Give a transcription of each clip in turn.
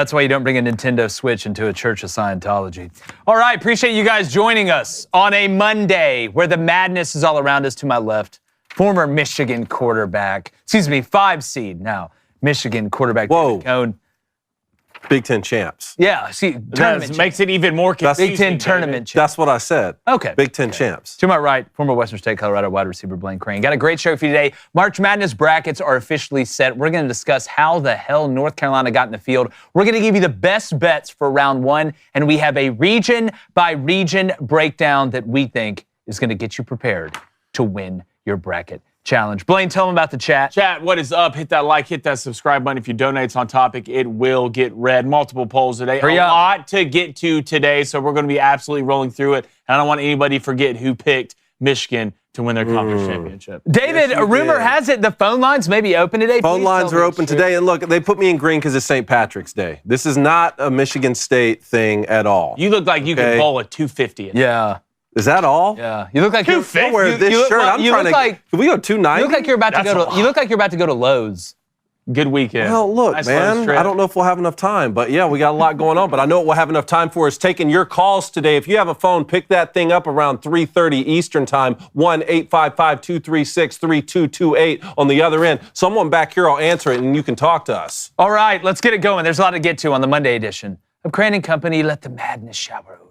That's why you don't bring a Nintendo Switch into a church of Scientology. All right, appreciate you guys joining us on a Monday where the madness is all around us. To my left, former Michigan quarterback, 5 seed now, Michigan quarterback. Whoa. Cone. Big Ten champs. Yeah, tournament makes it even more confusing. Big Ten tournament champs. That's what I said. Okay. Big Ten champs. To my right, former Western State, Colorado wide receiver Crain. Got a great show for you today. March Madness brackets are officially set. We're going to discuss how the hell North Carolina got in the field. We're going to give you the best bets for round one, and we have a region-by-region breakdown that we think is going to get you prepared to win your bracket challenge. Blaine, tell them about the chat. Chat, what is up? Hit that like, hit that subscribe button. If you donate, it's on topic. It will get read. Multiple polls today. Hurry a up. lot to get to today, so we're going to be absolutely rolling through it. And I don't want anybody to forget who picked Michigan to win their conference championship. David, a rumor has it the phone lines may be open today. Phone lines are open today. And look, they put me in green because it's St. Patrick's Day. This is not a Michigan State thing at all. You look like you could bowl a 250. Yeah. Is that all? Yeah. You look like you're Don't wear this shirt. I'm trying to. Can we go 290? You look like you're about to go to. You look like you're about to go to Lowe's. Good weekend. Well, look, nice man, I don't know if we'll have enough time, but yeah, we got a lot going on. But I know what we'll have enough time for is taking your calls today. If you have a phone, pick that thing up around 3:30 Eastern time, 1-855-236-3228 on the other end. Someone back here will answer it, and you can talk to us. All right, let's get it going. There's a lot to get to on the Monday edition of Crain and Company. Let the madness shower over you.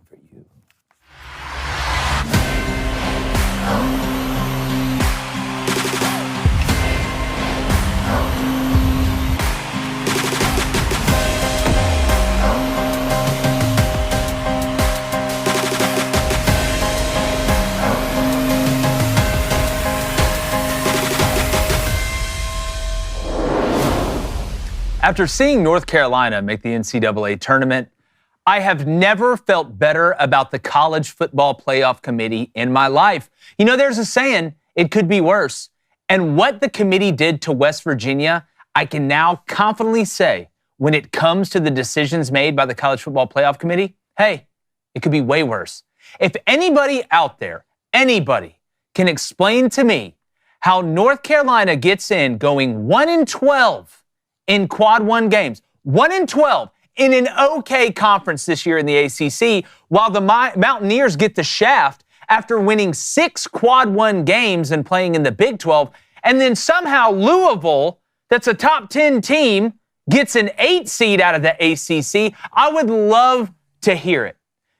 After seeing North Carolina make the NCAA tournament, I have never felt better about the College Football Playoff Committee in my life. You know, there's a saying, it could be worse. And what the committee did to West Virginia, I can now confidently say, when it comes to the decisions made by the College Football Playoff Committee, hey, it could be way worse. If anybody out there, anybody, can explain to me how North Carolina gets in going 1-12 in quad one games, 1-12 in an okay conference this year in the ACC, while the Mountaineers get the shaft after winning 6 quad one games and playing in the Big 12, and then somehow Louisville, that's a top 10 team, gets an 8 seed out of the ACC. I would love to hear it.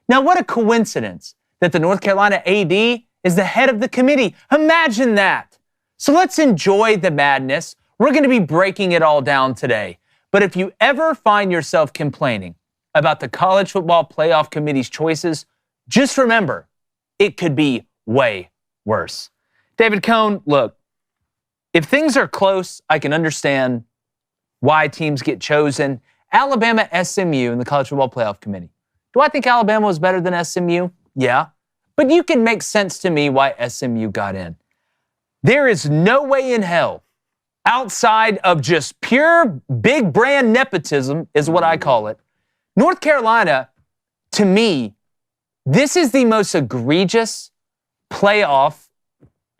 Now, what a coincidence that the North Carolina AD is the head of the committee. Imagine that. So let's enjoy the madness. We're going to be breaking it all down today. But if you ever find yourself complaining about the College Football Playoff Committee's choices, just remember, it could be way worse. David Cone, look, if things are close, I can understand why teams get chosen. Alabama, SMU, and the College Football Playoff Committee. Do I think Alabama was better than SMU? Yeah. But you can make sense to me why SMU got in. There is no way in hell, outside of just pure big brand nepotism, is what I call it. North Carolina, to me, this is the most egregious playoff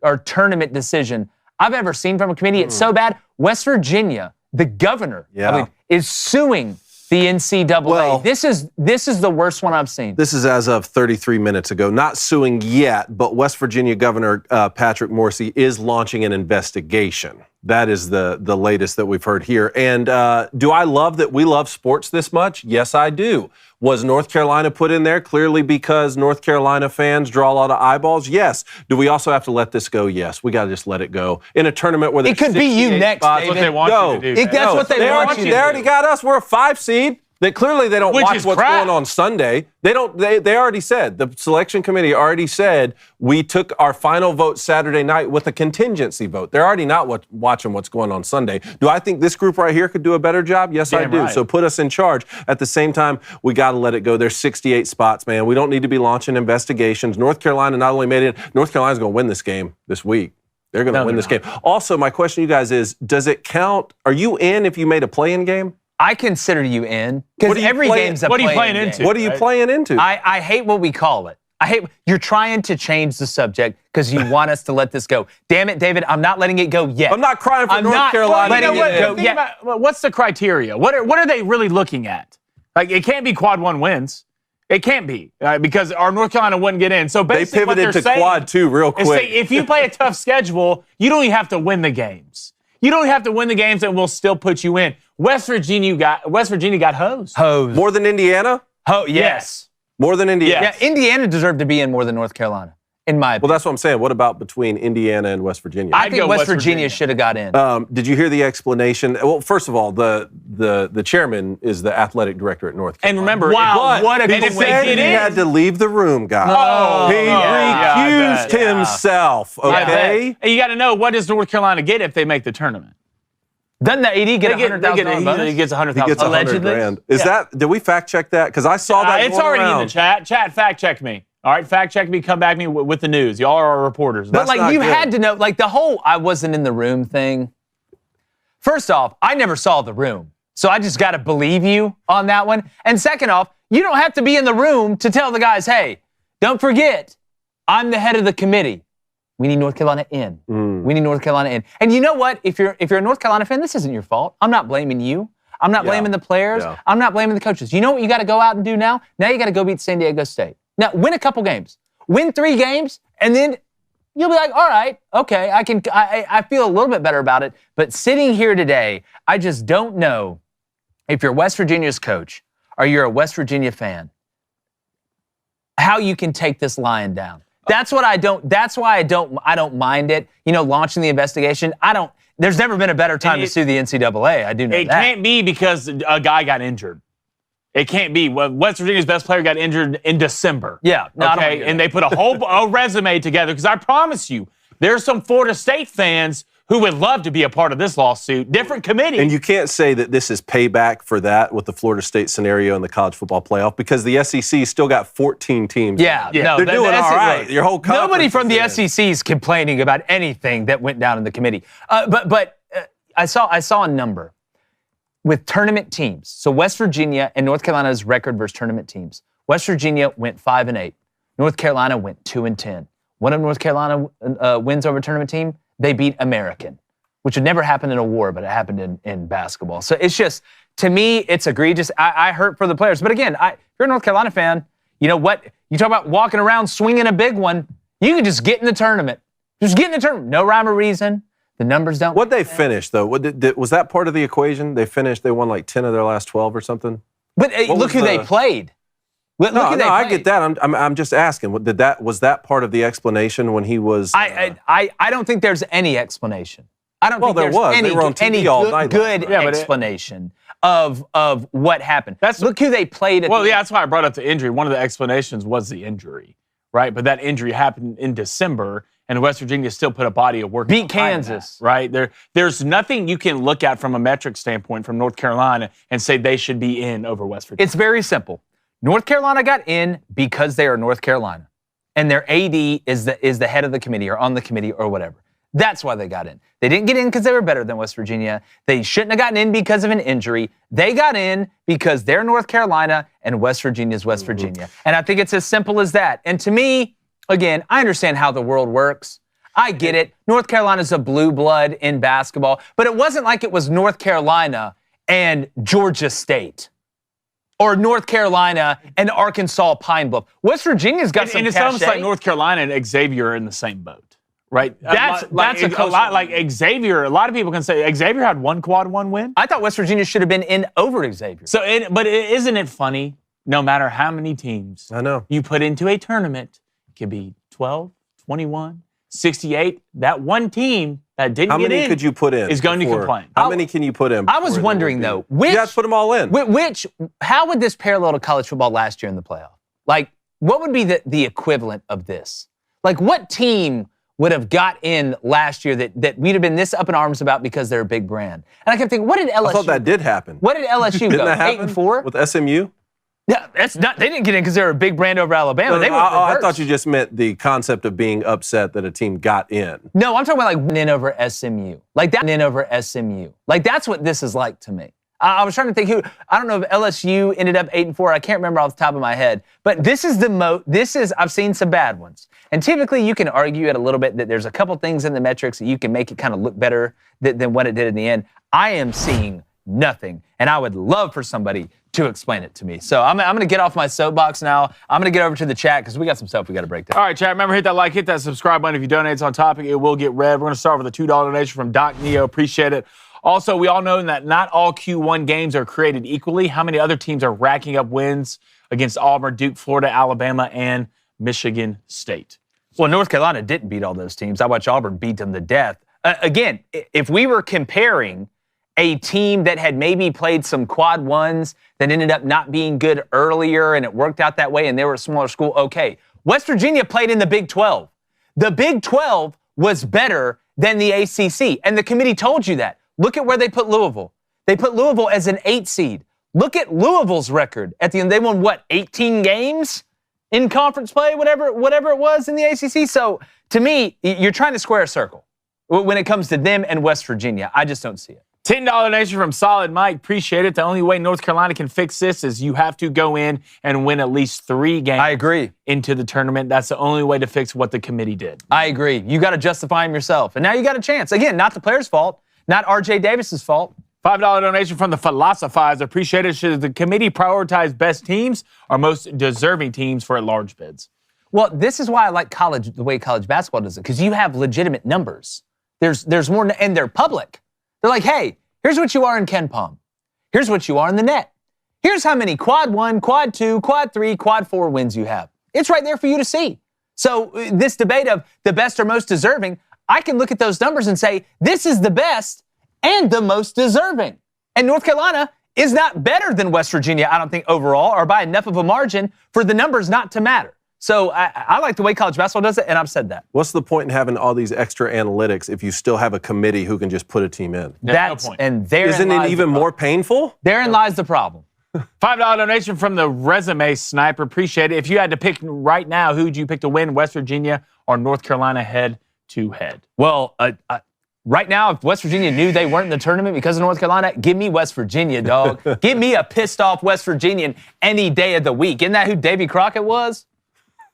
or tournament decision I've ever seen from a committee. It's so bad. West Virginia, the governor, I believe, is suing the NCAA. Well, this is the worst one I've seen. This is as of 33 minutes ago. Not suing yet, but West Virginia Governor Patrick Morrisey is launching an investigation. That is the latest that we've heard here. And do I love that we love sports this much? Yes, I do. Was North Carolina put in there clearly because North Carolina fans draw a lot of eyeballs? Yes. Do we also have to let this go? Yes. We got to just let it go. In a tournament where it could be you next, David. That's what they want you to do. That's what they want you to do. They already got us. We're a 5 seed. That clearly they don't watch what's going on Sunday. They already said, the selection committee already said, we took our final vote Saturday night with a contingency vote. They're already not watching what's going on Sunday. Do I think this group right here could do a better job? Yes, I do. Right. So put us in charge. At the same time, we got to let it go. There's 68 spots, man. We don't need to be launching investigations. North Carolina not only made it, North Carolina's going to win this game this week. They're going to win this game. Also, my question to you guys is, does it count? Are you in if you made a play-in game? I consider you in because every game's a play-in. What are you playing into? What are you playing into? I hate what we call it. You're trying to change the subject because you want us to let this go. Damn it, David, I'm not letting it go yet. I'm not crying for North Carolina. What's the criteria? What are they really looking at? Like, it can't be quad 1 wins. It can't be because our North Carolina wouldn't get in. So basically, they pivoted to quad 2 real quick. If you play a tough schedule, you don't even have to win the games. You don't have to win the games, and we'll still put you in. West Virginia got hosed. More than Indiana? Yes. More than Indiana? Yeah, Indiana deserved to be in more than North Carolina, in my opinion. Well, that's what I'm saying. What about between Indiana and West Virginia? I think West Virginia should have got in. Did you hear the explanation? Well, first of all, the chairman is the athletic director at North Carolina. And remember, what a he good said he had to leave the room, guys. He recused himself, okay? And you got to know, what does North Carolina get if they make the tournament? Doesn't the AD get $100,000 bonus? He gets $100,000. He gets $100,000. Is that? Did we fact check that? Because I saw that. It's already in the chat. Chat, fact check me. All right, fact check me. Come back me with the news. Y'all are reporters. But you had to know, like the whole "I wasn't in the room" thing. First off, I never saw the room, so I just got to believe you on that one. And second off, you don't have to be in the room to tell the guys, "Hey, don't forget, I'm the head of the committee. We need North Carolina in. We need North Carolina in." And you know what? If you're a North Carolina fan, this isn't your fault. I'm not blaming you. I'm not blaming the players. Yeah. I'm not blaming the coaches. You know what you got to go out and do now? Now you got to go beat San Diego State. Now win a couple games. Win 3 games, and then you'll be like, all right, okay, I feel a little bit better about it. But sitting here today, I just don't know if you're West Virginia's coach or you're a West Virginia fan, how you can take this Lion down. That's why I don't mind it. Launching the investigation. There's never been a better time to sue the NCAA. I do know that. It can't be because a guy got injured. It can't be. West Virginia's best player got injured in December. Yeah. No, okay, and they put a whole resume together, because I promise you, there's some Florida State fans who would love to be a part of this lawsuit. Different committee. And you can't say that this is payback for that with the Florida State scenario in the college football playoff, because the SEC still got 14 teams. Yeah. No, they're doing all right. Your whole nobody from the SEC is complaining about anything that went down in the committee. But I saw a number with tournament teams. So West Virginia and North Carolina's record versus tournament teams. West Virginia went 5-8. North Carolina went 2-10. One of North Carolina wins over a tournament team, they beat American, which had never happened in a war, but it happened in basketball. So it's just, to me, it's egregious. I hurt for the players. But again, if you're a North Carolina fan, you know what? You talk about walking around swinging a big one, you can just get in the tournament. Just get in the tournament. No rhyme or reason. The numbers don't. What'd they finish, though? Was that part of the equation? They won like 10 of their last 12 or something? But look who they played. I get that. I'm just asking. Was that part of the explanation when he was? I don't think there's any explanation. I don't think there there's was. any, They were on TV any all good, night good explanation of what happened. Look who they played. That's why I brought up the injury. One of the explanations was the injury, right? But that injury happened in December, and West Virginia still put a body of work. Beat Kansas. That, right? There's nothing you can look at from a metric standpoint from North Carolina and say they should be in over West Virginia. It's very simple. North Carolina got in because they are North Carolina, and their AD is the head of the committee or on the committee or whatever. That's why they got in. They didn't get in because they were better than West Virginia. They shouldn't have gotten in because of an injury. They got in because they're North Carolina and West Virginia's West Virginia. And I think it's as simple as that. And to me, again, I understand how the world works. I get it. North Carolina's a blue blood in basketball, but it wasn't like it was North Carolina and Georgia State. Or North Carolina and Arkansas Pine Bluff. West Virginia's got some and it's cachet. almost like North Carolina and Xavier are in the same boat, right? That's a lot like Xavier. A lot of people can say Xavier had one quad 1 win. I thought West Virginia should have been in over Xavier. But isn't it funny? No matter how many teams you put into a tournament, it could be 12, 21, 68. That one team that didn't get in. How many could you put in? Is going to complain. How many can you put in? I was wondering though, you got to put them all in. How would this parallel to college football last year in the playoff? Like, what would be the equivalent of this? Like, what team would have got in last year that we'd have been this up in arms about because they're a big brand? And I kept thinking, what did LSU? I thought that did happen. What did LSU Didn't go? that happen 8-4 with SMU? Yeah, that's not. They didn't get in because they were a big brand over Alabama. I thought you just meant the concept of being upset that a team got in. No, I'm talking about like win over SMU, like that win over SMU. Like that's what this is like to me. I was trying to think who. I don't know if LSU ended up 8-4. I can't remember off the top of my head. But this is I've seen some bad ones, and typically you can argue it a little bit that there's a couple things in the metrics that you can make it kind of look better than what it did in the end. I am seeing nothing. And I would love for somebody to explain it to me. So I'm going to get off my soapbox now. I'm going to get over to the chat because we got some stuff we got to break down. All right, chat. Remember, hit that like, hit that subscribe button. If you donate, it's on topic. It will get read. We're going to start with a $2 donation from Doc Neo. Appreciate it. Also, we all know that not all Q1 games are created equally. How many other teams are racking up wins against Auburn, Duke, Florida, Alabama, and Michigan State? Well, North Carolina didn't beat all those teams. I watched Auburn beat them to death. Again, if we were comparing a team that had maybe played some quad ones that ended up not being good earlier and it worked out that way and they were a smaller school, okay. West Virginia played in the Big 12. The Big 12 was better than the ACC, and the committee told you that. Look at where they put Louisville. They put Louisville as an 8 seed. Look at Louisville's record. At the end, they won, 18 games in conference play, whatever it was in the ACC? So, to me, you're trying to square a circle when it comes to them and West Virginia. I just don't see it. $10 donation from Solid Mike. Appreciate it. The only way North Carolina can fix this is you have to go in and win at least 3 games. I agree. Into the tournament. That's the only way to fix what the committee did. I agree. You got to justify them yourself. And now you got a chance. Again, not the player's fault, not R.J. Davis's fault. $5 donation from the Philosophize. Appreciate it. Should the committee prioritize best teams or most deserving teams for at-large bids? Well, this is why I like college, the way college basketball does it, because you have legitimate numbers. There's more, and they're public. They're like, hey, here's what you are in Ken Palm. Here's what you are in the net. Here's how many quad 1, quad 2, quad 3, quad 4 wins you have. It's right there for you to see. So this debate of the best or most deserving, I can look at those numbers and say, this is the best and the most deserving. And North Carolina is not better than West Virginia, I don't think, overall, or by enough of a margin for the numbers not to matter. So I like the way college basketball does it, and I've said that. What's the point in having all these extra analytics if you still have a committee who can just put a team in? That's no point. And therein Isn't it even more painful? Therein lies the problem. $5 donation from the Resume Sniper. Appreciate it. If you had to pick right now, who would you pick to win, West Virginia or North Carolina head-to-head? Well, right now, if West Virginia knew they weren't in the tournament because of North Carolina, give me West Virginia, dog. Give me a pissed-off West Virginian any day of the week. Isn't that who Davy Crockett was?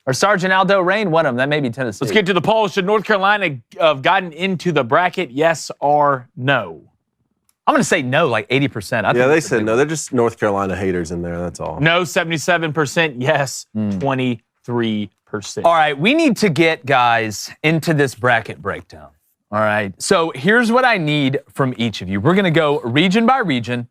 Or Sergeant Aldo Rain, one of them. That may be Tennessee. Let's get to the poll. Should North Carolina have gotten into the bracket, yes or no? I'm going to say no, like 80%. Yeah, they said no. They're just North Carolina haters in there, that's all. No, 77%. Yes, 23%. All right, we need to get, guys, into this bracket breakdown. All right, so here's what I need from each of you. We're going to go region by region.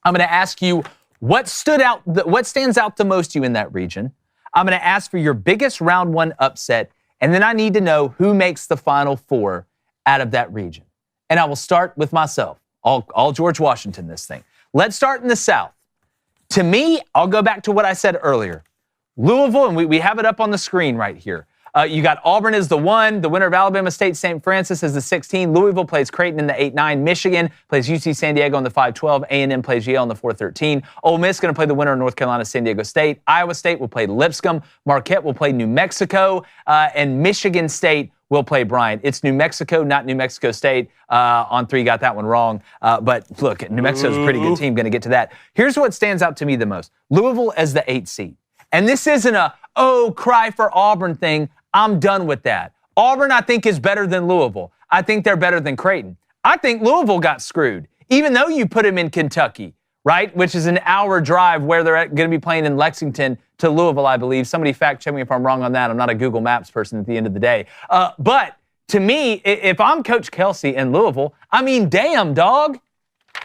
I'm going to ask you what stands out the most to you in that region. I'm going to ask for your biggest round 1 upset, and then I need to know who makes the Final Four out of that region. And I will start with myself. All George Washington this thing. Let's start in the South. To me, I'll go back to what I said earlier. Louisville, and we have it up on the screen right here. You got Auburn as the 1, the winner of Alabama State, St. Francis as the 16. Louisville plays Creighton in the 8-9. Michigan plays UC San Diego in the 5-12. A&M plays Yale in the 4-13. Ole Miss going to play the winner of North Carolina, San Diego State. Iowa State will play Lipscomb. Marquette will play New Mexico. And Michigan State will play Bryant. It's New Mexico, not New Mexico State. On 3, got that one wrong. But look, New Mexico's a pretty good team. Going to get to that. Here's what stands out to me the most. Louisville as the 8 seed. And this isn't a, cry for Auburn thing. I'm done with that. Auburn, I think, is better than Louisville. I think they're better than Creighton. I think Louisville got screwed, even though you put them in Kentucky, right, which is an hour drive where they're going to be playing in Lexington to Louisville, I believe. Somebody fact check me if I'm wrong on that. I'm not a Google Maps person at the end of the day. But to me, if I'm Coach Kelsey in Louisville, I mean, damn, dog.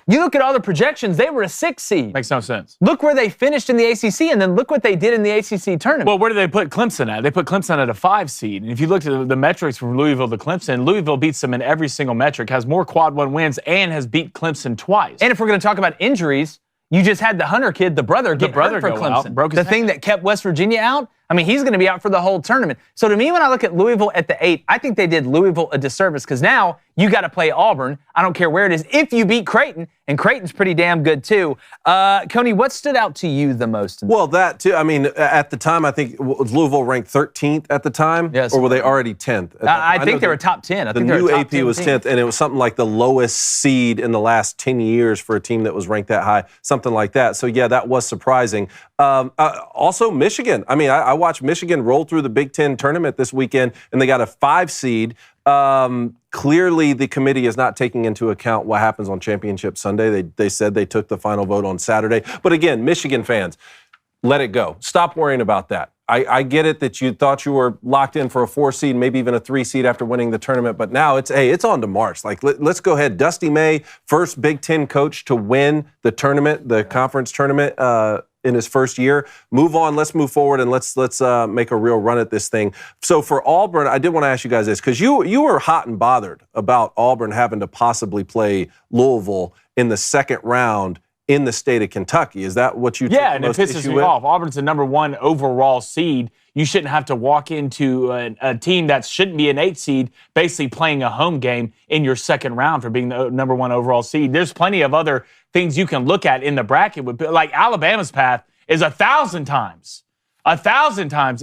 You look at all the projections, they were a 6 seed. Makes no sense. Look where they finished in the ACC, and then look what they did in the ACC tournament. Well, where did they put Clemson at? They put Clemson at a 5 seed. And if you looked at the metrics from Louisville to Clemson, Louisville beats them in every single metric, has more quad 1 wins, and has beat Clemson twice. And if we're going to talk about injuries, you just had the Hunter kid, the brother, get hurt for Clemson. Broke his the thing that kept West Virginia out, I mean, he's going to be out for the whole tournament. So to me, when I look at Louisville at the 8, I think they did Louisville a disservice because now you got to play Auburn. I don't care where it is. If you beat Creighton, and Creighton's pretty damn good too. Coney, what stood out to you the most? Well, that too. I mean, at the time, I think Louisville ranked 13th at the time. Yes. Or were they already 10th? I think they were top 10. I think the new they were AP was 10th, and it was something like the lowest seed in the last 10 years for a team that was ranked that high, something like that. So, yeah, that was surprising. Also, Michigan. I mean, I watched Michigan roll through the Big Ten tournament this weekend, and they got a 5 seed. Clearly, the committee is not taking into account what happens on Championship Sunday. They said they took the final vote on Saturday. But again, Michigan fans, let it go. Stop worrying about that. I get it that you thought you were locked in for a 4 seed, maybe even a 3 seed after winning the tournament, but now it's on to March. Like, let's go ahead. Dusty May, first Big Ten coach to win the tournament, the conference tournament in his first year. Move on. Let's move forward and let's make a real run at this thing. So for Auburn, I did want to ask you guys this because you were hot and bothered about Auburn having to possibly play Louisville in the second round in the state of Kentucky. Is that what you took and it pisses me off. Auburn's the number 1 overall seed. You shouldn't have to walk into a team that shouldn't be an 8 seed basically playing a home game in your second round for being the number 1 overall seed. There's plenty of other things you can look at in the bracket. Like Alabama's path is 1,000 times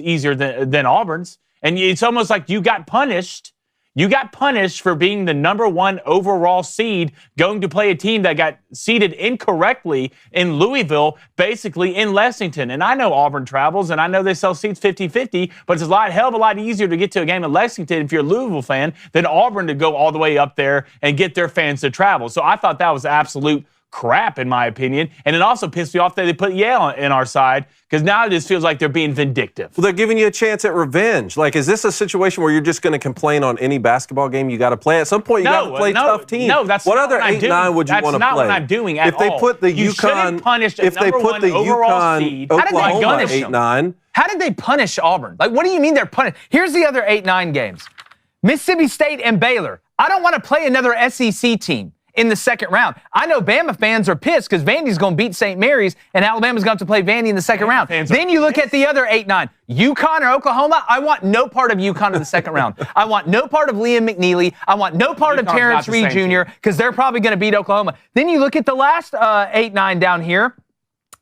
easier than Auburn's. And it's almost like you got punished. You got punished for being the number 1 overall seed, going to play a team that got seeded incorrectly in Louisville, basically in Lexington. And I know Auburn travels, and I know they sell seats 50-50, but it's hell of a lot easier to get to a game in Lexington if you're a Louisville fan than Auburn to go all the way up there and get their fans to travel. So I thought that was absolute crap, in my opinion. And it also pissed me off that they put Yale in our side because now it just feels like they're being vindictive. Well, they're giving you a chance at revenge. Like, is this a situation where you're just going to complain on any basketball game you got to play? At some point, you got to play tough teams. No, that's what not other what 8-9 would you want to play? That's not what I'm doing at all. If they put the you UConn, punish if they put the UConn, Oklahoma 8-9. How did they punish Auburn? Like, what do you mean they're punished? Here's the other 8-9 games. Mississippi State and Baylor. I don't want to play another SEC team in the second round. I know Bama fans are pissed because Vandy's going to beat St. Mary's and Alabama's going to have to play Vandy in the second round. Then you look at the other 8-9. UConn or Oklahoma, I want no part of UConn in the second round. I want no part of Liam McNeely. I want no part of Terrence Reed Jr. because they're probably going to beat Oklahoma. Then you look at the last 8-9 down here.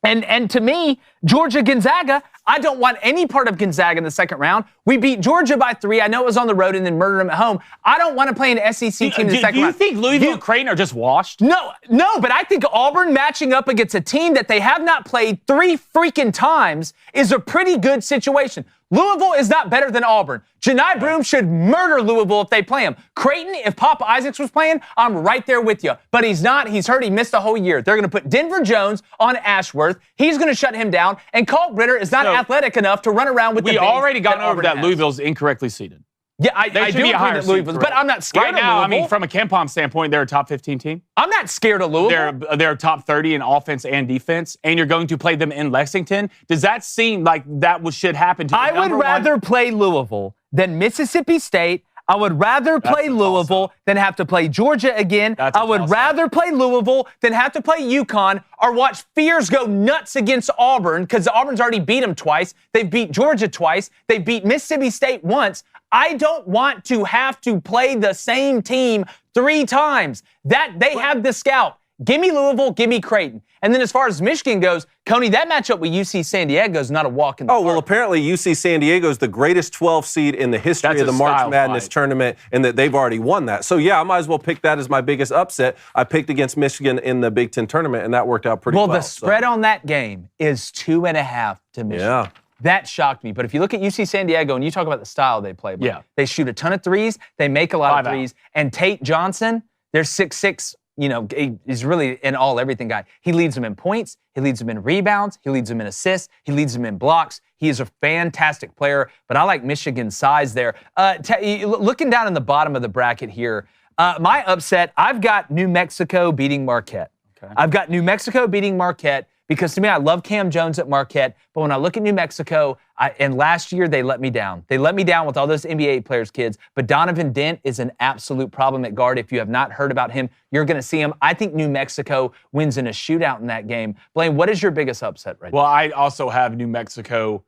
And to me, Georgia-Gonzaga, I don't want any part of Gonzaga in the second round. We beat Georgia by 3. I know it was on the road and then murdered them at home. I don't want to play an SEC team in the second round. Do you think Louisville and Crain are just washed? No, but I think Auburn matching up against a team that they have not played 3 freaking times is a pretty good situation. Louisville is not better than Auburn. Janai Broome should murder Louisville if they play him. Creighton, if Papa Isaacs was playing, I'm right there with you. But he's not. He's hurt. He missed a whole year. They're going to put Denver Jones on Ashworth. He's going to shut him down. And Colt Britter is not athletic enough to run around with the We already got over that has. Louisville's incorrectly seeded. Yeah, I do agree that Louisville's, but I'm not scared of Louisville. I mean, from a KenPom standpoint, they're a top 15 team. I'm not scared of Louisville. They're top 30 in offense and defense, and you're going to play them in Lexington. Does that seem like that should happen to the I would rather play Louisville than Mississippi State. I would rather play Louisville than have to play Georgia again. I would rather play Louisville than have to play UConn or watch Fears go nuts against Auburn because Auburn's already beat them twice. They've beat Georgia twice. They beat Mississippi State once. I don't want to have to play the same team 3 times. That they have the scout. Give me Louisville, give me Creighton. And then as far as Michigan goes, Coney, that matchup with UC San Diego is not a walk in the park. Well, apparently UC San Diego is the greatest 12 seed in the history of the March Madness tournament, and that they've already won that. So, yeah, I might as well pick that as my biggest upset. I picked against Michigan in the Big Ten tournament, and that worked out pretty well. Well, the spread on that game is 2.5 to Michigan. Yeah. That shocked me. But if you look at UC San Diego and you talk about the style they play, they shoot a ton of threes, they make a lot of threes, and Tate Johnson, they're 6'6", is really an all-everything guy. He leads them in points, he leads them in rebounds, he leads them in assists, he leads them in blocks. He is a fantastic player, but I like Michigan's size there. Looking down in the bottom of the bracket here, my upset, I've got New Mexico beating Marquette. Okay. I've got New Mexico beating Marquette because to me, I love Cam Jones at Marquette, but when I look at New Mexico, and last year they let me down. They let me down with all those NBA players, kids, but Donovan Dent is an absolute problem at guard. If you have not heard about him, you're going to see him. I think New Mexico wins in a shootout in that game. Blaine, what is your biggest upset right now? Well, I also have New Mexico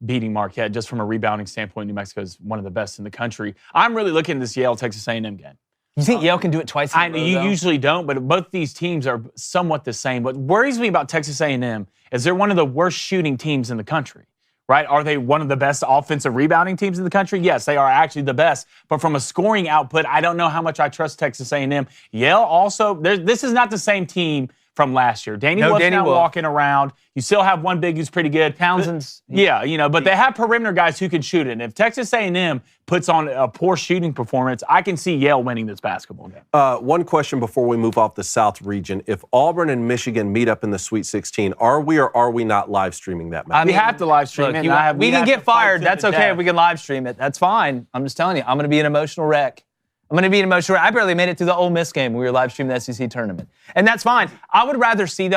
beating Marquette. Just from a rebounding standpoint, New Mexico is one of the best in the country. I'm really looking at this Yale-Texas A&M game. You think Yale can do it twice in a row, You usually don't, but both these teams are somewhat the same. What worries me about Texas A&M is they're one of the worst shooting teams in the country, right? Are they one of the best offensive rebounding teams in the country? Yes, they are actually the best. But from a scoring output, I don't know how much I trust Texas A&M. Yale also, this is not the same team from last year. Danny Wolf's not walking around. You still have one big who's pretty good. Townsend's. Yeah, but they have perimeter guys who can shoot it. And if Texas A&M puts on a poor shooting performance, I can see Yale winning this basketball game. One question before we move off the South region. If Auburn and Michigan meet up in the Sweet 16, are we or are we not live streaming that match? We have to live stream it. We can get fired. That's okay if we can live stream it. That's fine. I'm just telling you, I'm going to be an emotional wreck. I barely made it through the Ole Miss game when we were live streaming the SEC tournament. And that's fine. I would rather see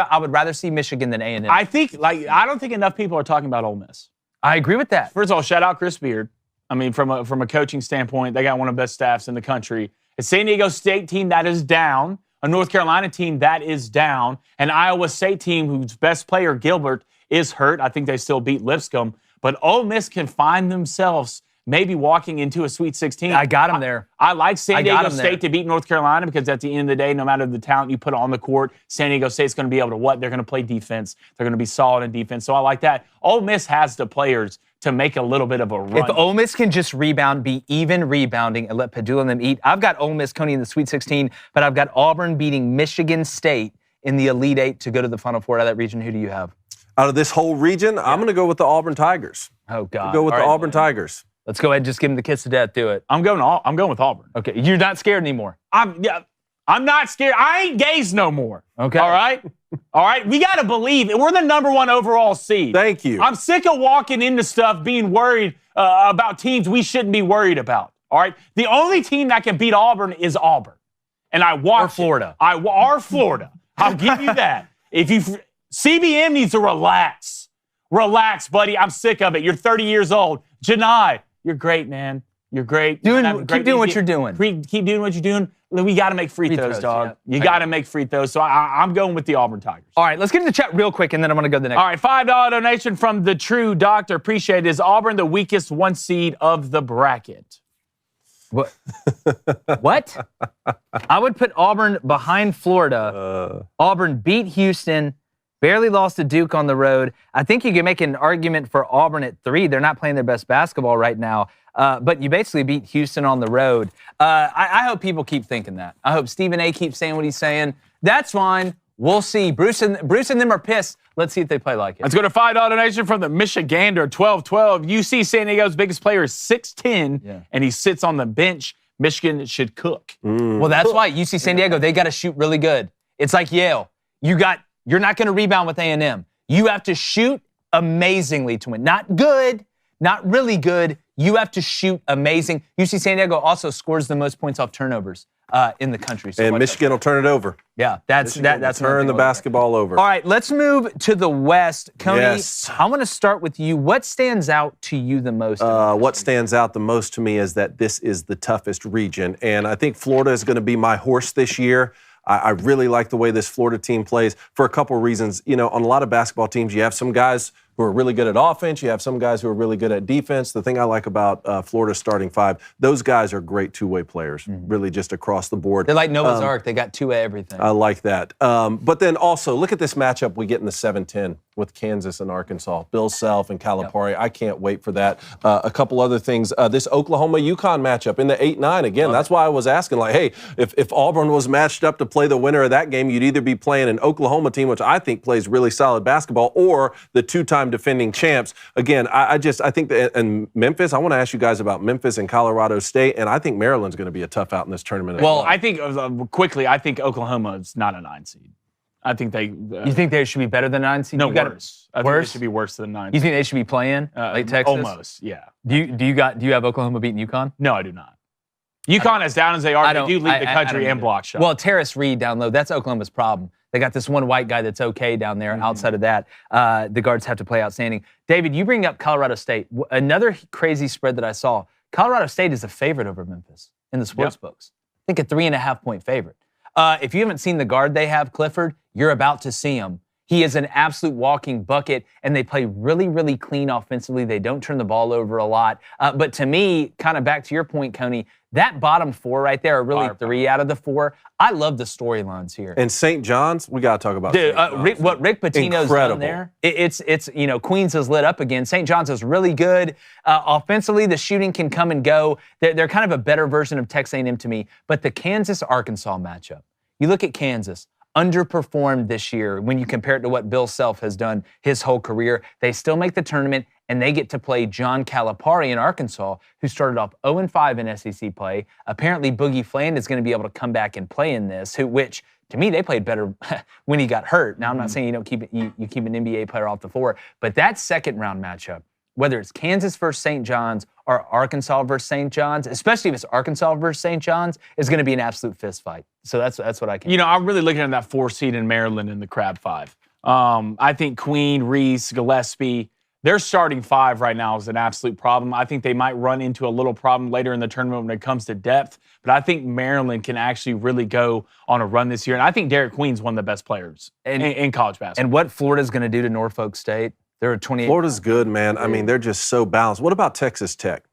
Michigan than A&M. I don't think enough people are talking about Ole Miss. I agree with that. First of all, shout out Chris Beard. I mean, from a coaching standpoint, they got one of the best staffs in the country. A San Diego State team that is down, a North Carolina team that is down, an Iowa State team whose best player, Gilbert, is hurt. I think they still beat Lipscomb. But Ole Miss can find themselves maybe walking into a Sweet 16. I got them there. I like San Diego State to beat North Carolina because at the end of the day, no matter the talent you put on the court, San Diego State's going to be able to what? They're going to play defense. They're going to be solid in defense. So I like that. Ole Miss has the players to make a little bit of a run. If Ole Miss can just rebound, be even rebounding, and let Padula and them eat, I've got Ole Miss coming in the Sweet 16, but I've got Auburn beating Michigan State in the Elite Eight to go to the Final Four out of that region. Who do you have? Out of this whole region, I'm going to go with the Auburn Tigers. Oh, God. Go with the Auburn Tigers. Let's go ahead and just give them the kiss of death. Do it. I'm going with Auburn. Okay. You're not scared anymore. I'm not scared. I ain't gays no more. Okay. All right? All right? We got to believe it. We're the number 1 overall seed. Thank you. I'm sick of walking into stuff being worried about teams we shouldn't be worried about. All right? The only team that can beat Auburn is Auburn. And I watch Or Florida. Or Florida. I'll give you that. CBM needs to relax. Relax, buddy. I'm sick of it. You're 30 years old. Janai, you're great, man. You're great. Keep doing what you're doing. Keep doing what you're doing. We got to make free throws, dog. Yeah. You got to make free throws. So I'm going with the Auburn Tigers. All right, let's get into the chat real quick, and then I'm going to go to the next. All right, $5 donation from the True Doctor. Appreciate it. Is Auburn the weakest 1 seed of the bracket? What? What? I would put Auburn behind Florida. Auburn beat Houston. Barely lost to Duke on the road. I think you can make an argument for Auburn at 3. They're not playing their best basketball right now. But you basically beat Houston on the road. I hope people keep thinking that. I hope Stephen A. keeps saying what he's saying. That's fine. We'll see. Bruce and them are pissed. Let's see if they play like it. Let's go to $5 donation from the Michigander 1212. UC San Diego's biggest player is 6'10", and he sits on the bench. Michigan should cook. Well, that's why UC San Diego, they got to shoot really good. It's like Yale. You're not going to rebound with A&M. You have to shoot amazingly to win. Not good, not really good. You have to shoot amazing. UC San Diego also scores the most points off turnovers in the country. So and Michigan will turn it over. Yeah, that's turn the basketball over. All right, let's move to the West. Coney, yes. I want to start with you. What stands out to you the most? What stands out the most to me is that this is the toughest region. And I think Florida is going to be my horse this year. I really like the way this Florida team plays for a couple of reasons. You know, on a lot of basketball teams, you have some guys who are really good at offense. You have some guys who are really good at defense. The thing I like about Florida's starting 5, those guys are great two-way players, really just across the board. They're like Noah's Ark. They got two-way everything. I like that. But then also, look at this matchup we get in the 7-10 with Kansas and Arkansas. Bill Self and Calipari. Yep. I can't wait for that. A couple other things. This Oklahoma-UConn matchup in the 8-9. Again, that's why I was asking, like, hey, if Auburn was matched up to play the winner of that game, you'd either be playing an Oklahoma team, which I think plays really solid basketball, or the two-time defending champs. Again, I think that, and Memphis, I want to ask you guys about Memphis and Colorado State, and I think Maryland's going to be a tough out in this tournament. Well, I think, I think Oklahoma is not a 9 seed. I think they... you think they should be better than 9 seed? No, worse. I think worse? they should be worse than 9 seed. You think they should be playing like Texas? Almost, yeah. Do you have Oklahoma beating UConn? No, I do not. UConn, as down as they are, they do lead the country in block shots. Well, Terrace Reed down low, that's Oklahoma's problem. They got this one white guy that's okay down there, and outside of that, the guards have to play outstanding. David, you bring up Colorado State. Another crazy spread that I saw, Colorado State is a favorite over Memphis in the sports books. I think a 3.5-point favorite. If you haven't seen the guard they have, Clifford, you're about to see him. He is an absolute walking bucket, and they play really, really clean offensively. They don't turn the ball over a lot. But to me, kind of back to your point, Coney, that bottom 4 right there are really 3 out of the 4. I love the storylines here. And St. John's, we got to talk about St. John's. What Rick Pitino's done there, it's Queens is lit up again. St. John's is really good. Offensively, the shooting can come and go. They're kind of a better version of Texas A&M to me. But the Kansas-Arkansas matchup, you look at Kansas, underperformed this year when you compare it to what Bill Self has done his whole career. They still make the tournament, and they get to play John Calipari in Arkansas, who started off 0-5 in SEC play. Apparently, Boogie Fland is going to be able to come back and play in this, which to me, they played better when he got hurt. Now, I'm not saying you don't keep it, you keep an NBA player off the floor, but that second round matchup, whether it's Kansas versus St. John's or Arkansas versus St. John's, especially if it's Arkansas versus St. John's, is going to be an absolute fist fight. So that's what I can. I'm really looking at that 4 seed in Maryland in the Crab 5. I think Queen, Reese, Gillespie, their starting 5 right now is an absolute problem. I think they might run into a little problem later in the tournament when it comes to depth, but I think Maryland can actually really go on a run this year. And I think Derek Queen's one of the best players in college basketball. And what Florida's going to do to Norfolk State? They're a 28. Florida's good, man. I mean, they're just so balanced. What about Texas Tech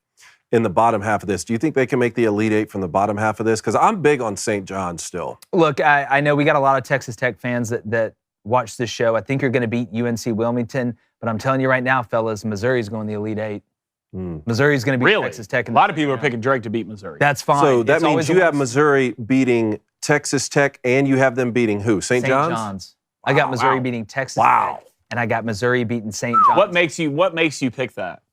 in the bottom half of this? Do you think they can make the Elite Eight from the bottom half of this? Because I'm big on St. John's still. Look, I know we got a lot of Texas Tech fans that watch this show. I think you're going to beat UNC Wilmington, but I'm telling you right now, fellas, Missouri's going to the Elite Eight. Missouri's going to beat Texas Tech. A lot of people are picking Drake to beat Missouri. That's fine. So that means you have Missouri beating Texas Tech, and you have them beating who? St. John's? I got Missouri beating Texas Tech. And I got Missouri beating St. John's. What makes you pick that?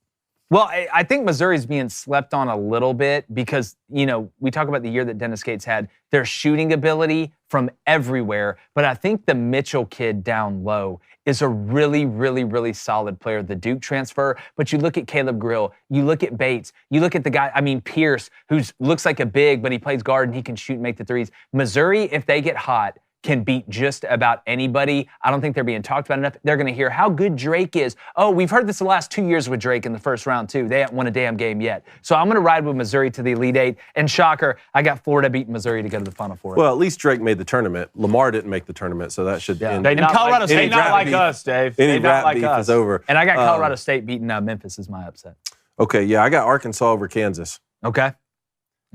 Well, I think Missouri's being slept on a little bit because, we talk about the year that Dennis Gates had, their shooting ability from everywhere. But I think the Mitchell kid down low is a really, really, really solid player, the Duke transfer. But you look at Caleb Grill, you look at Bates, you look at the guy, Pierce, who looks like a big, but he plays guard and he can shoot and make the threes. Missouri, if they get hot, can beat just about anybody. I don't think they're being talked about enough. They're going to hear how good Drake is. Oh, we've heard this the last 2 years with Drake in the first round, too. They haven't won a damn game yet. So I'm going to ride with Missouri to the Elite Eight. And shocker, I got Florida beating Missouri to go to the Final Four. Well, at least Drake made the tournament. Lamar didn't make the tournament, so that should end. They not Colorado State not like us, Dave. Any rap like beef us. is over. And I got Colorado State beating Memphis is my upset. Okay, yeah, I got Arkansas over Kansas. Okay.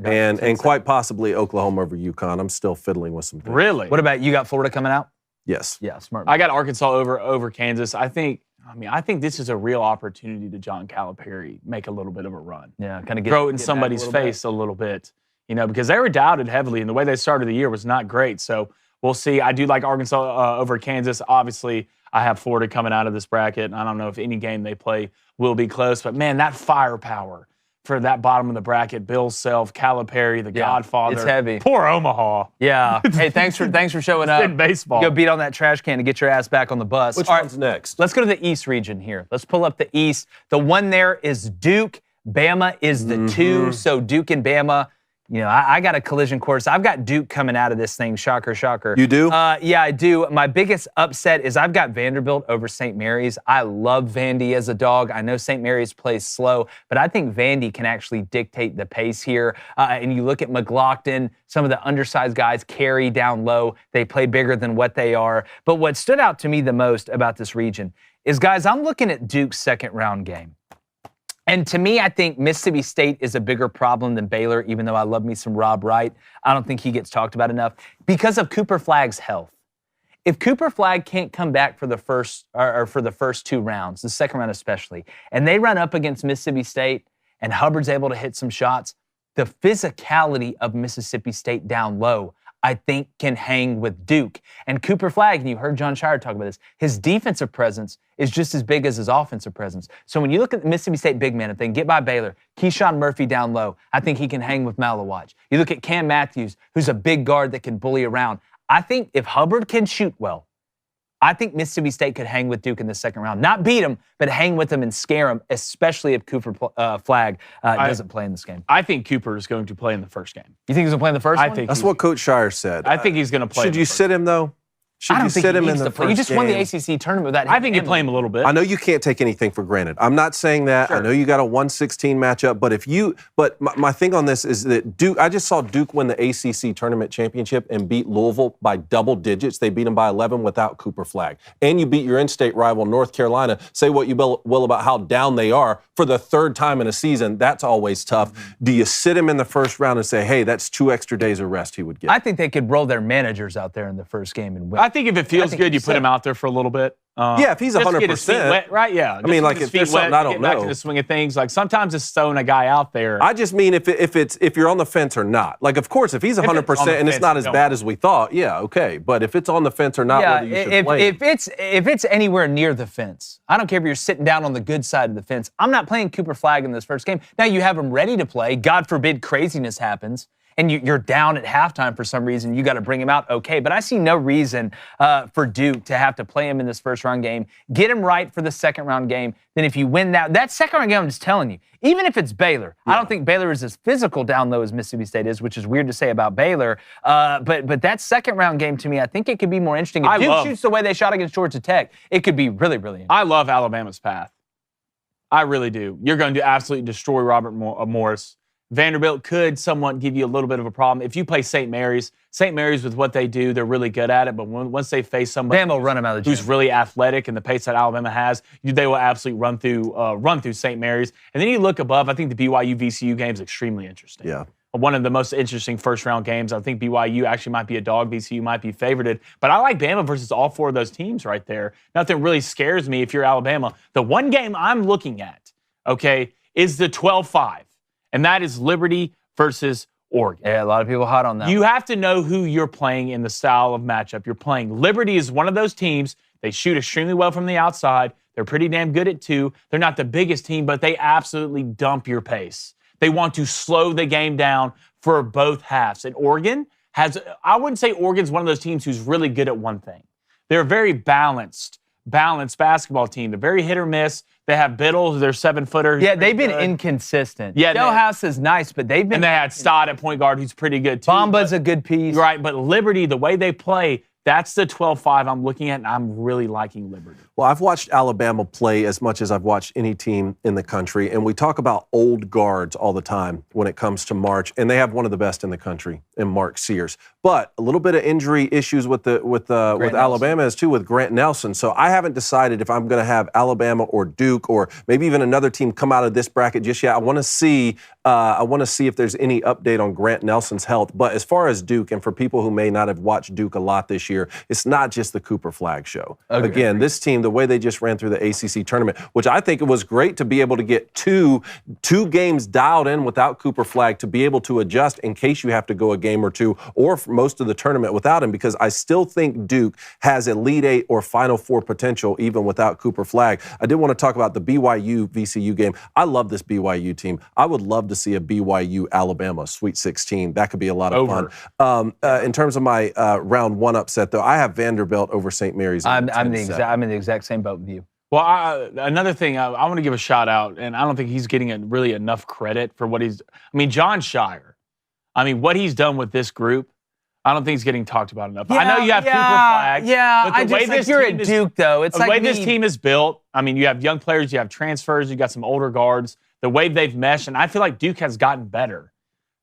And quite possibly Oklahoma over UConn. I'm still fiddling with some things. Really? What about you got Florida coming out? Yes. Yeah, smart. I got Arkansas over Kansas. I think this is a real opportunity to John Calipari make a little bit of a run. Yeah, kind of throw it in somebody's face a little bit. Because they were doubted heavily, and the way they started the year was not great. So we'll see. I do like Arkansas over Kansas. Obviously, I have Florida coming out of this bracket, and I don't know if any game they play will be close. But, man, that firepower for that bottom of the bracket, Bill Self, Calipari, the Godfather. It's heavy. Poor Omaha. Yeah. Hey, thanks for showing up. In baseball. Go beat on that trash can to get your ass back on the bus. Which one's next? Let's go to the East region here. Let's pull up the East. The one there is Duke. Bama is the 2. So Duke and Bama. I got a collision course. I've got Duke coming out of this thing. Shocker, shocker. You do? Yeah, I do. My biggest upset is I've got Vanderbilt over St. Mary's. I love Vandy as a dog. I know St. Mary's plays slow, but I think Vandy can actually dictate the pace here. And you look at McLaughlin, some of the undersized guys carry down low. They play bigger than what they are. But what stood out to me the most about this region is, guys, I'm looking at Duke's second round game. And to me, I think Mississippi State is a bigger problem than Baylor, even though I love me some Rob Wright. I don't think he gets talked about enough because of Cooper Flagg's health. If Cooper Flagg can't come back for the first 2 rounds, the second round especially, and they run up against Mississippi State and Hubbard's able to hit some shots, the physicality of Mississippi State down low, I think, can hang with Duke. And Cooper Flagg, and you heard John Shire talk about this, his defensive presence is just as big as his offensive presence. So when you look at the Mississippi State big man, if they can get by Baylor, Keyshawn Murphy down low, I think he can hang with Malawatch. You look at Cam Matthews, who's a big guard that can bully around. I think if Hubbard can shoot well, I think Mississippi State could hang with Duke in the second round. Not beat them, but hang with them and scare them, especially if Cooper Flagg doesn't play in this game. I think Cooper is going to play in the first game. You think he's going to play in the first one? I think that's what Coach Shire said. I think he's going to play. Should you sit him, though? I don't think he needs to play. You just won the ACC tournament with that. I think you play him a little bit. I know you can't take anything for granted. I'm not saying that. Sure. I know you got a 1-16 matchup, but my thing on this is that Duke. I just saw Duke win the ACC tournament championship and beat Louisville by double digits. They beat them by 11 without Cooper Flagg, and you beat your in-state rival North Carolina. Say what you will about how down they are for the third time in a season. That's always tough. Mm-hmm. Do you sit him in the first round and say, hey, that's 2 extra days of rest he would get? I think they could roll their managers out there in the first game and win. I think if it feels good, you put him out there for a little bit. Yeah, if he's 100%. Right, yeah. I mean, like, if there's something I don't know. Back to the swing of things. Like, sometimes it's throwing a guy out there. I just mean if you're on the fence or not. Like, of course, if he's 100% and it's not as bad as we thought, yeah, okay. But if it's on the fence or not, whether you should play if it's anywhere near the fence, I don't care if you're sitting down on the good side of the fence. I'm not playing Cooper Flagg in this first game. Now, you have him ready to play. God forbid craziness happens. And you're down at halftime for some reason, you got to bring him out, okay. But I see no reason for Duke to have to play him in this first-round game. Get him right for the second-round game. Then if you win that second-round game, I'm just telling you, even if it's Baylor, I don't think Baylor is as physical down low as Mississippi State is, which is weird to say about Baylor. But that second-round game, to me, I think it could be more interesting. If Duke shoots the way they shot against Georgia Tech, it could be really, really interesting. I love Alabama's path. I really do. You're going to absolutely destroy Robert Morris. Vanderbilt could somewhat give you a little bit of a problem. If you play St. Mary's with what they do, they're really good at it. But once they face somebody will run them out of the gym. Who's really athletic and the pace that Alabama has, they will absolutely run through St. Mary's. And then you look above, I think the BYU-VCU game is extremely interesting. Yeah. One of the most interesting first-round games. I think BYU actually might be a dog. VCU might be favorited. But I like Bama versus all four of those teams right there. Nothing really scares me if you're Alabama. The one game I'm looking at, okay, is the 12-5. And that is Liberty versus Oregon. Yeah, a lot of people hot on that. You have to know who you're playing in the style of matchup you're playing. Liberty is one of those teams. They shoot extremely well from the outside. They're pretty damn good at two. They're not the biggest team, but they absolutely dump your pace. They want to slow the game down for both halves. And Oregon I wouldn't say Oregon's one of those teams who's really good at one thing. They're a very balanced basketball team. They're very hit or miss. They have Biddle, their 7-footer. Yeah, they've been inconsistent. Yeah, House is nice, but they've been. And they had Stott at point guard, who's pretty good too. Bomba's a good piece. Right, but Liberty, the way they play, that's the 12-5 I'm looking at, and I'm really liking Liberty. Well, I've watched Alabama play as much as I've watched any team in the country, and we talk about old guards all the time when it comes to March, and they have one of the best in the country in Mark Sears. But a little bit of injury issues with Alabama is too with Grant Nelson. So I haven't decided if I'm going to have Alabama or Duke or maybe even another team come out of this bracket just yet. I want to see if there's any update on Grant Nelson's health. But as far as Duke, and for people who may not have watched Duke a lot this year, it's not just the Cooper Flagg show. Okay. Again, this team, the way they just ran through the ACC tournament, which I think it was great to be able to get two games dialed in without Cooper Flagg to be able to adjust in case you have to go a game or two or for most of the tournament without him, because I still think Duke has Elite Eight or Final Four potential even without Cooper Flagg. I did want to talk about the BYU-VCU game. I love this BYU team. I would love to see a BYU-Alabama Sweet 16. That could be a lot of fun. In terms of my round one upset, though, I have Vanderbilt over St. Mary's. I'm in the exact same boat with you. Well, another thing, I want to give a shout out, and I don't think he's getting really enough credit for what he's. I mean, John Shire. I mean, what he's done with this group, I don't think he's getting talked about enough. I know you have Cooper Flagg. Yeah, I just think you're at Duke, though. It's the way this team is built. I mean, you have young players, you have transfers, you got some older guards. The way they've meshed, and I feel like Duke has gotten better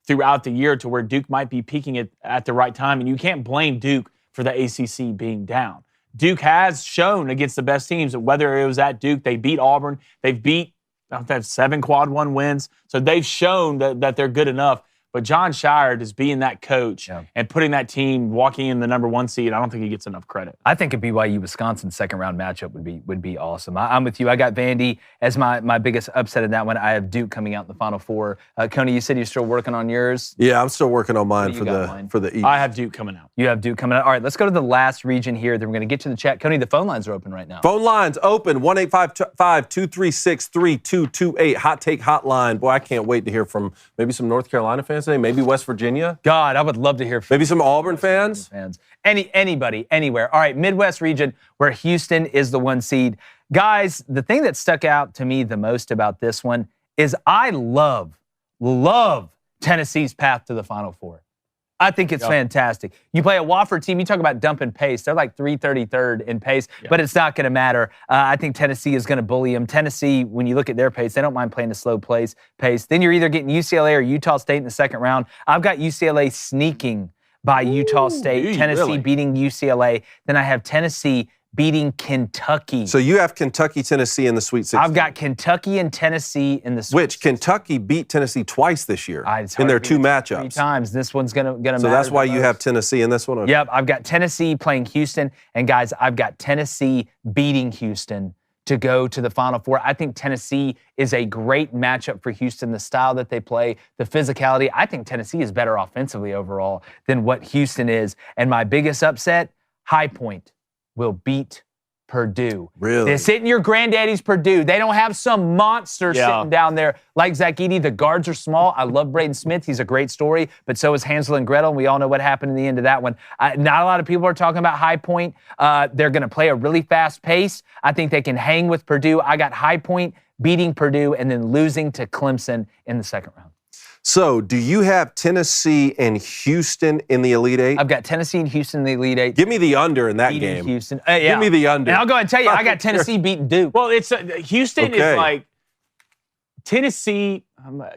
throughout the year to where Duke might be peaking at the right time, and you can't blame Duke for the ACC being down. Duke has shown against the best teams, whether it was at Duke, they beat Auburn, they have 7 quad one wins, so they've shown that they're good enough. But John Shire just being that coach and putting that team walking in the number 1 seed, I don't think he gets enough credit. I think a BYU-Wisconsin second-round matchup would be awesome. I'm with you. I got Vandy as my biggest upset in that one. I have Duke coming out in the Final Four. Coney, you said you're still working on yours? Yeah, I'm still working on mine for the East. I have Duke coming out. You have Duke coming out. All right, let's go to the last region here. Then we're going to get to the chat. Coney, the phone lines are open right now. Phone lines open, 1-855-236-3228. Hot Take Hotline. Boy, I can't wait to hear from maybe some North Carolina fans today, maybe West Virginia. God, I would love to hear from maybe some Auburn fans. Anybody, anywhere. All right, Midwest region where Houston is the 1 seed. Guys, the thing that stuck out to me the most about this one is I love Tennessee's path to the Final Four. I think it's fantastic. You play a Wofford team, you talk about dumping pace. They're like 333rd in pace, but it's not going to matter. I think Tennessee is going to bully them. Tennessee, when you look at their pace, they don't mind playing a slow pace. Then you're either getting UCLA or Utah State in the second round. I've got UCLA sneaking by Utah State, Tennessee beating UCLA. Then I have Tennessee beating Kentucky. So you have Kentucky, Tennessee in the Sweet 16. I've got Kentucky and Tennessee in the Sweet 16. Which Kentucky beat Tennessee twice this year in their two matchups. 3 times. This one's gonna matter. So that's why you have Tennessee in this one? Okay. Yep, I've got Tennessee playing Houston. And guys, I've got Tennessee beating Houston to go to the Final Four. I think Tennessee is a great matchup for Houston, the style that they play, the physicality. I think Tennessee is better offensively overall than what Houston is. And my biggest upset, High Point will beat Purdue. Really? They're sitting your granddaddy's Purdue. They don't have some monster sitting down there like Zach Edey. The guards are small. I love Braden Smith. He's a great story, but so is Hansel and Gretel, and we all know what happened in the end of that one. Not a lot of people are talking about High Point. They're going to play a really fast pace. I think they can hang with Purdue. I got High Point beating Purdue and then losing to Clemson in the second round. So, do you have Tennessee and Houston in the Elite Eight? I've got Tennessee and Houston in the Elite Eight. Give me the under in that game. Houston. Give me the under. And I'll go ahead and tell you, I got Tennessee beating Duke. Well, it's Houston is like Tennessee.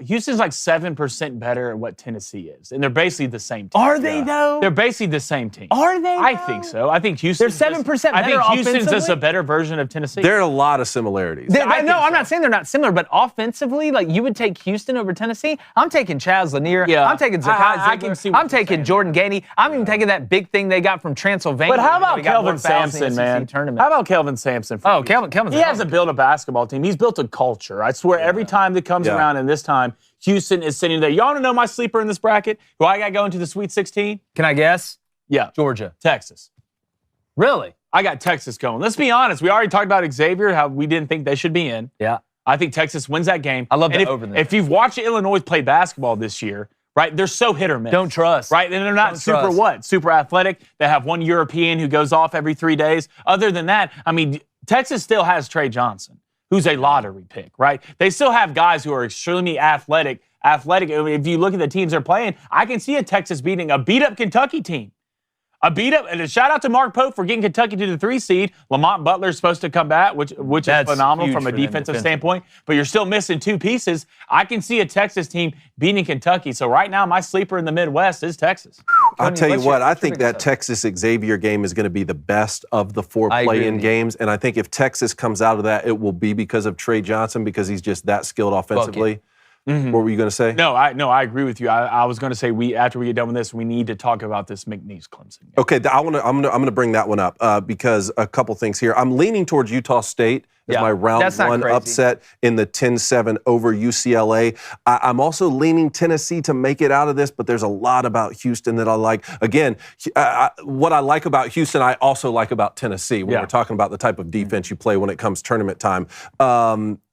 Houston's like 7% better at what Tennessee is, and they're basically the same team. Are they though? They're basically the same team. Are they? I think so. I think Houston. They're 7% better. I think Houston's just offensively? a better version of Tennessee. There are a lot of similarities. I'm not saying they're not similar, but offensively, like you would take Houston over Tennessee. I'm taking Chaz Lanier. Yeah. I'm taking Zakai Ziegler. I'm taking Jordan Gainey. I'm even taking that big thing they got from Transylvania. But how about Kelvin Sampson, man? How about Kelvin Sampson? Oh, Kelvin. He hasn't built a basketball team. He's built a culture. I swear, every time that comes around, and this time, Houston is sitting there. Y'all want to know my sleeper in this bracket? Who I got going to the Sweet 16? Can I guess? Yeah. Georgia. Texas. Really? I got Texas going. Let's be honest. We already talked about Xavier, how we didn't think they should be in. Yeah. I think Texas wins that game. I love the over there. If you've watched Illinois play basketball this year, right, they're so hit or miss. Don't trust. Right? And they're not super athletic. They have one European who goes off every 3 days. Other than that, I mean, Texas still has Trey Johnson, who's a lottery pick, right? They still have guys who are extremely athletic. If you look at the teams they're playing, I can see a Texas beating a beat-up Kentucky team. And a shout out to Mark Pope for getting Kentucky to the 3 seed. Lamont Butler's supposed to come back, which is phenomenal from a defensive standpoint. But you're still missing 2 pieces. I can see a Texas team beating Kentucky. So right now, my sleeper in the Midwest is Texas. I'll tell you what, I think that Texas Xavier game is going to be the best of the 4 play-in games. And I think if Texas comes out of that, it will be because of Trey Johnson, because he's just that skilled offensively. Mm-hmm. What were you going to say? No, I agree with you. I was going to say after we get done with this, we need to talk about this McNeese-Clemson game. Okay, I'm gonna bring that one up because a couple things here. I'm leaning towards Utah State as my round 1 upset in the 10-7 over UCLA. I'm also leaning Tennessee to make it out of this, but there's a lot about Houston that I like. Again, what I like about Houston, I also like about Tennessee when we're talking about the type of defense you play when it comes tournament time.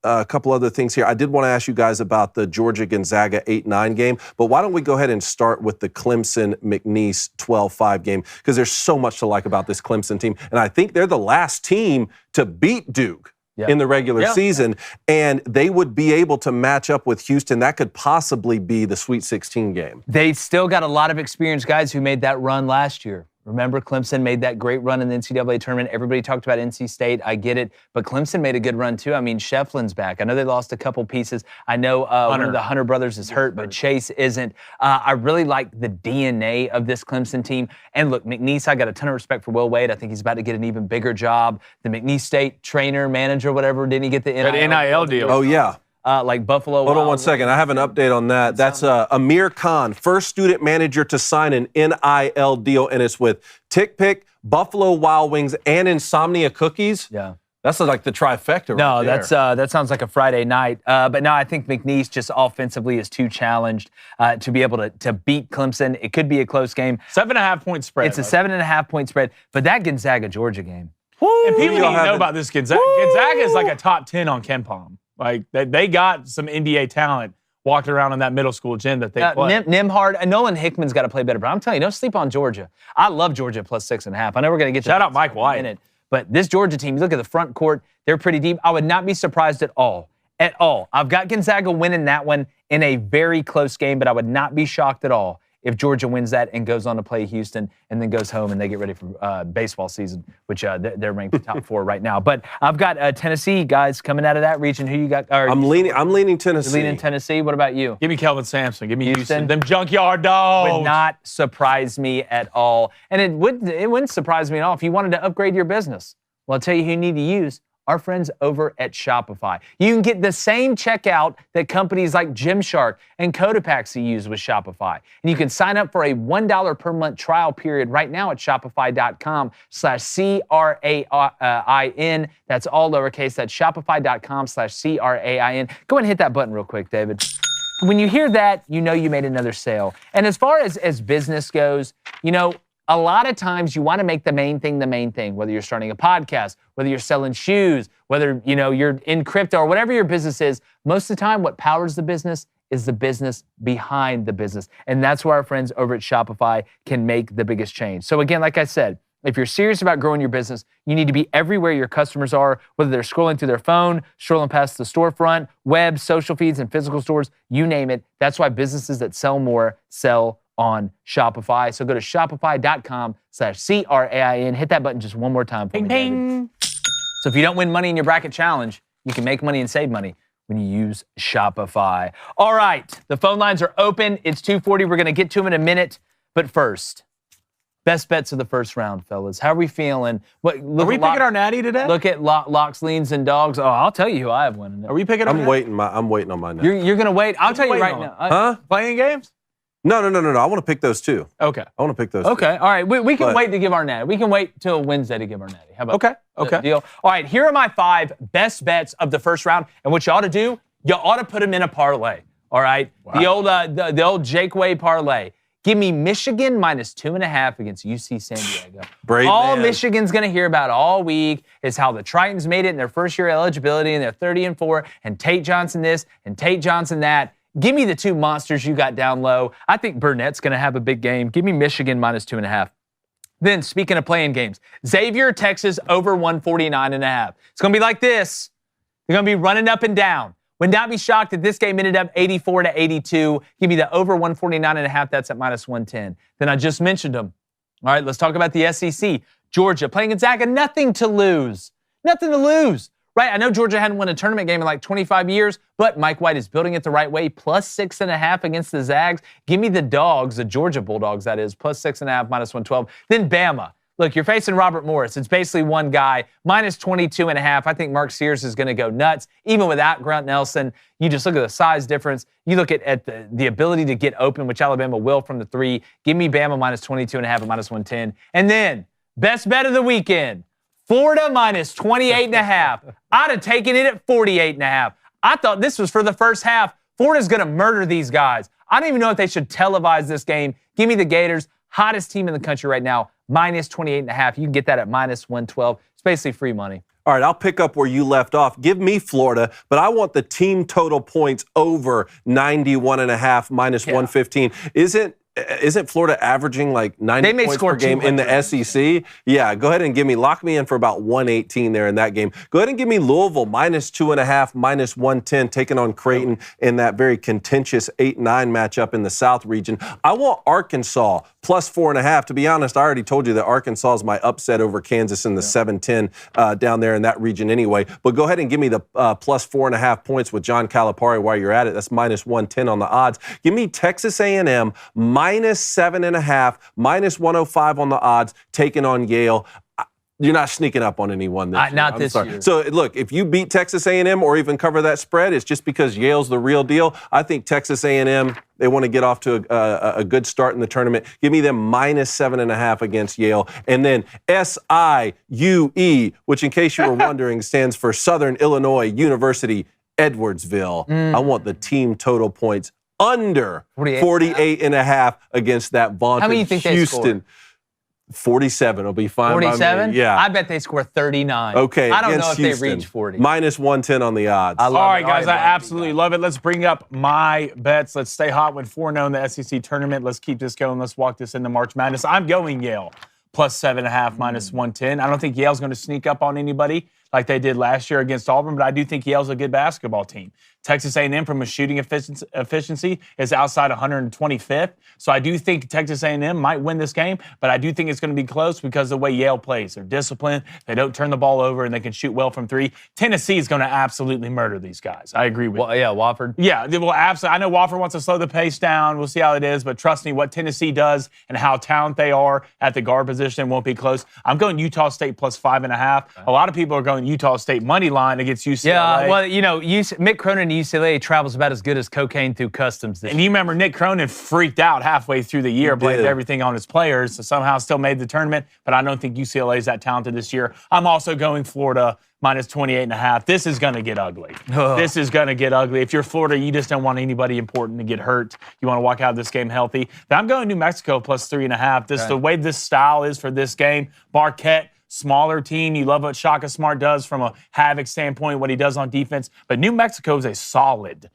A couple other things here. I did want to ask you guys about the Georgia-Gonzaga 8-9 game, but why don't we go ahead and start with the Clemson-McNeese 12-5 game, because there's so much to like about this Clemson team, and I think they're the last team to beat Duke in the regular season, and they would be able to match up with Houston. That could possibly be the Sweet 16 game. They still got a lot of experienced guys who made that run last year. Remember, Clemson made that great run in the NCAA tournament. Everybody talked about NC State. I get it. But Clemson made a good run, too. I mean, Shefflin's back. I know they lost a couple pieces. I know one of the Hunter brothers is hurt, but Chase isn't. I really like the DNA of this Clemson team. And look, McNeese, I got a ton of respect for Will Wade. I think he's about to get an even bigger job. The McNeese State trainer, manager, whatever, didn't he get the NIL deal? Oh, yeah. Like Buffalo. Hold on one second. I have an update on that. That's Amir Khan, first student manager to sign an NIL deal, and it's with Tick Pick, Buffalo Wild Wings, and Insomnia Cookies. Yeah. That's like the trifecta right there. That sounds like a Friday night. But no, I think McNeese just offensively is too challenged to be able to beat Clemson. It could be a close game. 7.5-point spread. It's a 7.5-point spread. But that Gonzaga-Georgia game. Woo, and people need to know about this Gonzaga. Gonzaga is like a top 10 on KenPom. Like, they got some NBA talent walking around in that middle school gym that they play. Nimhard, Nolan Hickman's got to play better, but I'm telling you, don't sleep on Georgia. I love Georgia plus 6.5. I know we're going to get Shout out Mike White. In it, but this Georgia team, you look at the front court, they're pretty deep. I would not be surprised at all. I've got Gonzaga winning that one in a very close game, but I would not be shocked at all if Georgia wins that and goes on to play Houston and then goes home and they get ready for baseball season, which they're ranked top 4 right now. But I've got Tennessee guys coming out of that region. Who you got? I'm leaning Tennessee. You're leaning Tennessee. What about you? Give me Kelvin Sampson. Give me Houston. Them junkyard dogs. Would not surprise me at all. And it wouldn't surprise me at all if you wanted to upgrade your business. Well, I'll tell you who you need to use. Our friends over at Shopify. You can get the same checkout that companies like Gymshark and Cotopaxi use with Shopify. And you can sign up for a $1 per month trial period right now at shopify.com/CRAIN. That's all lowercase. That's shopify.com/CRAIN. Go ahead and hit that button real quick, David. When you hear that, you know you made another sale. And as far as business goes, a lot of times you want to make the main thing, whether you're starting a podcast, whether you're selling shoes, whether, you're in crypto or whatever your business is. Most of the time, what powers the business is the business behind the business. And that's where our friends over at Shopify can make the biggest change. So again, like I said, if you're serious about growing your business, you need to be everywhere your customers are, whether they're scrolling through their phone, scrolling past the storefront, web, social feeds, and physical stores, you name it. That's why businesses that sell more sell on Shopify. So go to shopify.com/CRAIN. Hit that button just one more time for me, David. So if you don't win money in your bracket challenge, you can make money and save money when you use Shopify. All right, the phone lines are open. It's 2:40. We're going to get to them in a minute. But first, best bets of the first round, fellas. How are we feeling? Are we picking our natty today? Look at locks, leans, and dogs. Oh, I'll tell you who I have winning. Are we picking? I'm waiting on my natty. You're going to wait. I'll tell you right now. Huh? Playing games? No. I want to pick those two. Okay. I want to pick those Okay. All right. We can wait to give our natty. We can wait till Wednesday to give our natty. How about Okay. the deal? All right. Here are my 5 best bets of the first round. And what you ought to do, you ought to put them in a parlay. All right. Wow. The old Jake Way parlay. Give me Michigan -2.5 against UC San Diego. Brave all man. Michigan's going to hear about all week is how the Tritons made it in their first year eligibility and they're 30-4 and Tate Johnson this and Tate Johnson that. Give me the 2 monsters you got down low. I think Burnett's going to have a big game. Give me Michigan -2.5. Then, speaking of playing games, Xavier, Texas, over 149.5. It's going to be like this. They're going to be running up and down. Would not be shocked if this game ended up 84-82. Give me the over 149.5. That's at -110. Then I just mentioned them. All right, let's talk about the SEC. Georgia playing Gonzaga, nothing to lose. Nothing to lose. Right, I know Georgia hadn't won a tournament game in like 25 years, but Mike White is building it the right way. +6.5 against the Zags. Give me the Dogs, the Georgia Bulldogs, that is, +6.5, -112. Then Bama. Look, you're facing Robert Morris. It's basically one guy, -22.5. I think Mark Sears is going to go nuts. Even without Grant Nelson, you just look at the size difference. You look at the ability to get open, which Alabama will from the 3. Give me Bama -22.5 at -110. And then, best bet of the weekend. Florida -28.5. I'd have taken it at 48.5. I thought this was for the first half. Florida's going to murder these guys. I don't even know if they should televise this game. Give me the Gators, hottest team in the country right now, -28.5. You can get that at -112. It's basically free money. All right, I'll pick up where you left off. Give me Florida, but I want the team total points over 91.5, -115. Isn't Florida averaging like 90 points per game in the SEC? Yeah, go ahead and lock me in for about 118 there in that game. Go ahead and give me Louisville -2.5, -110, taking on Creighton in that very contentious 8-9 matchup in the South region. I want Arkansas +4.5. To be honest, I already told you that Arkansas is my upset over Kansas in the 7-10 down there in that region anyway. But go ahead and give me the +4.5 points with John Calipari while you're at it. That's -110 on the odds. Give me Texas A&M -7.5, -105 on the odds, taking on Yale. You're not sneaking up on anyone this year. Not this year. So, look, if you beat Texas A&M or even cover that spread, it's just because Yale's the real deal. I think Texas A&M, they want to get off to a good start in the tournament. Give me them -7.5 against Yale. And then SIUE, which in case you were wondering stands for Southern Illinois University Edwardsville. I want the team total points under 48.5 against that vaunted How many do you think Houston. they score? 47 will be fine 47? by me. Yeah. I bet they score 39. Okay, I don't know if Houston, they reach 40. -110 on the odds. All right, guys, I absolutely love it. Let's bring up my bets. Let's stay hot with 4-0 in the SEC tournament. Let's keep this going. Let's walk this into March Madness. I'm going Yale +7.5, -110. I don't think Yale's going to sneak up on anybody like they did last year against Auburn, but I do think Yale's a good basketball team. Texas A&M from a shooting efficiency is outside 125th. So I do think Texas A&M might win this game, but I do think it's going to be close because of the way Yale plays. They're disciplined, they don't turn the ball over, and they can shoot well from three. Tennessee is going to absolutely murder these guys. I agree with you. Yeah, Wofford. Yeah, well, absolutely. I know Wofford wants to slow the pace down. We'll see how it is, but trust me, what Tennessee does and how talented they are at the guard position won't be close. I'm going Utah State plus 5.5. A lot of people are going Utah State money line against UCLA. Yeah, well, Mick Cronin and UCLA travels about as good as cocaine through customs. And you remember Nick Cronin freaked out halfway through the year, blamed everything on his players, so somehow still made the tournament, but I don't think UCLA is that talented this year. I'm also going Florida minus 28.5. This is going to get ugly. This is going to get ugly. If you're Florida, you just don't want anybody important to get hurt. You want to walk out of this game healthy. But I'm going New Mexico plus 3.5. The way this style is for this game, Marquette, smaller team. You love what Shaka Smart does from a havoc standpoint, what he does on defense. But New Mexico is a solid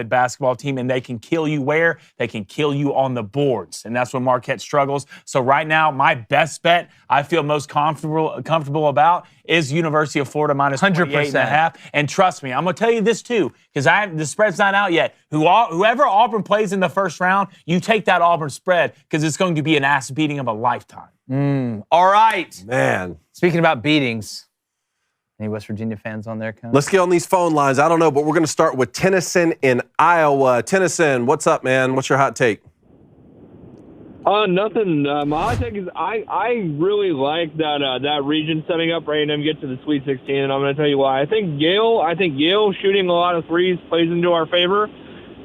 basketball team, and they can kill you where? They can kill you on the boards, and that's when Marquette struggles. So right now, my best bet I feel most comfortable about is University of Florida minus 100.5. And trust me, I'm going to tell you this too, because the spread's not out yet. Whoever Auburn plays in the first round, you take that Auburn spread because it's going to be an ass beating of a lifetime. All right. Man. Speaking about beatings, any West Virginia fans on there, Coach? Let's get on these phone lines. I don't know, but we're going to start with Tennyson in Iowa. Tennyson, what's up, man? What's your hot take? Nothing. My hot take is I really like that region setting up for A&M get to the Sweet 16, and I'm going to tell you why. I think Yale shooting a lot of threes plays into our favor.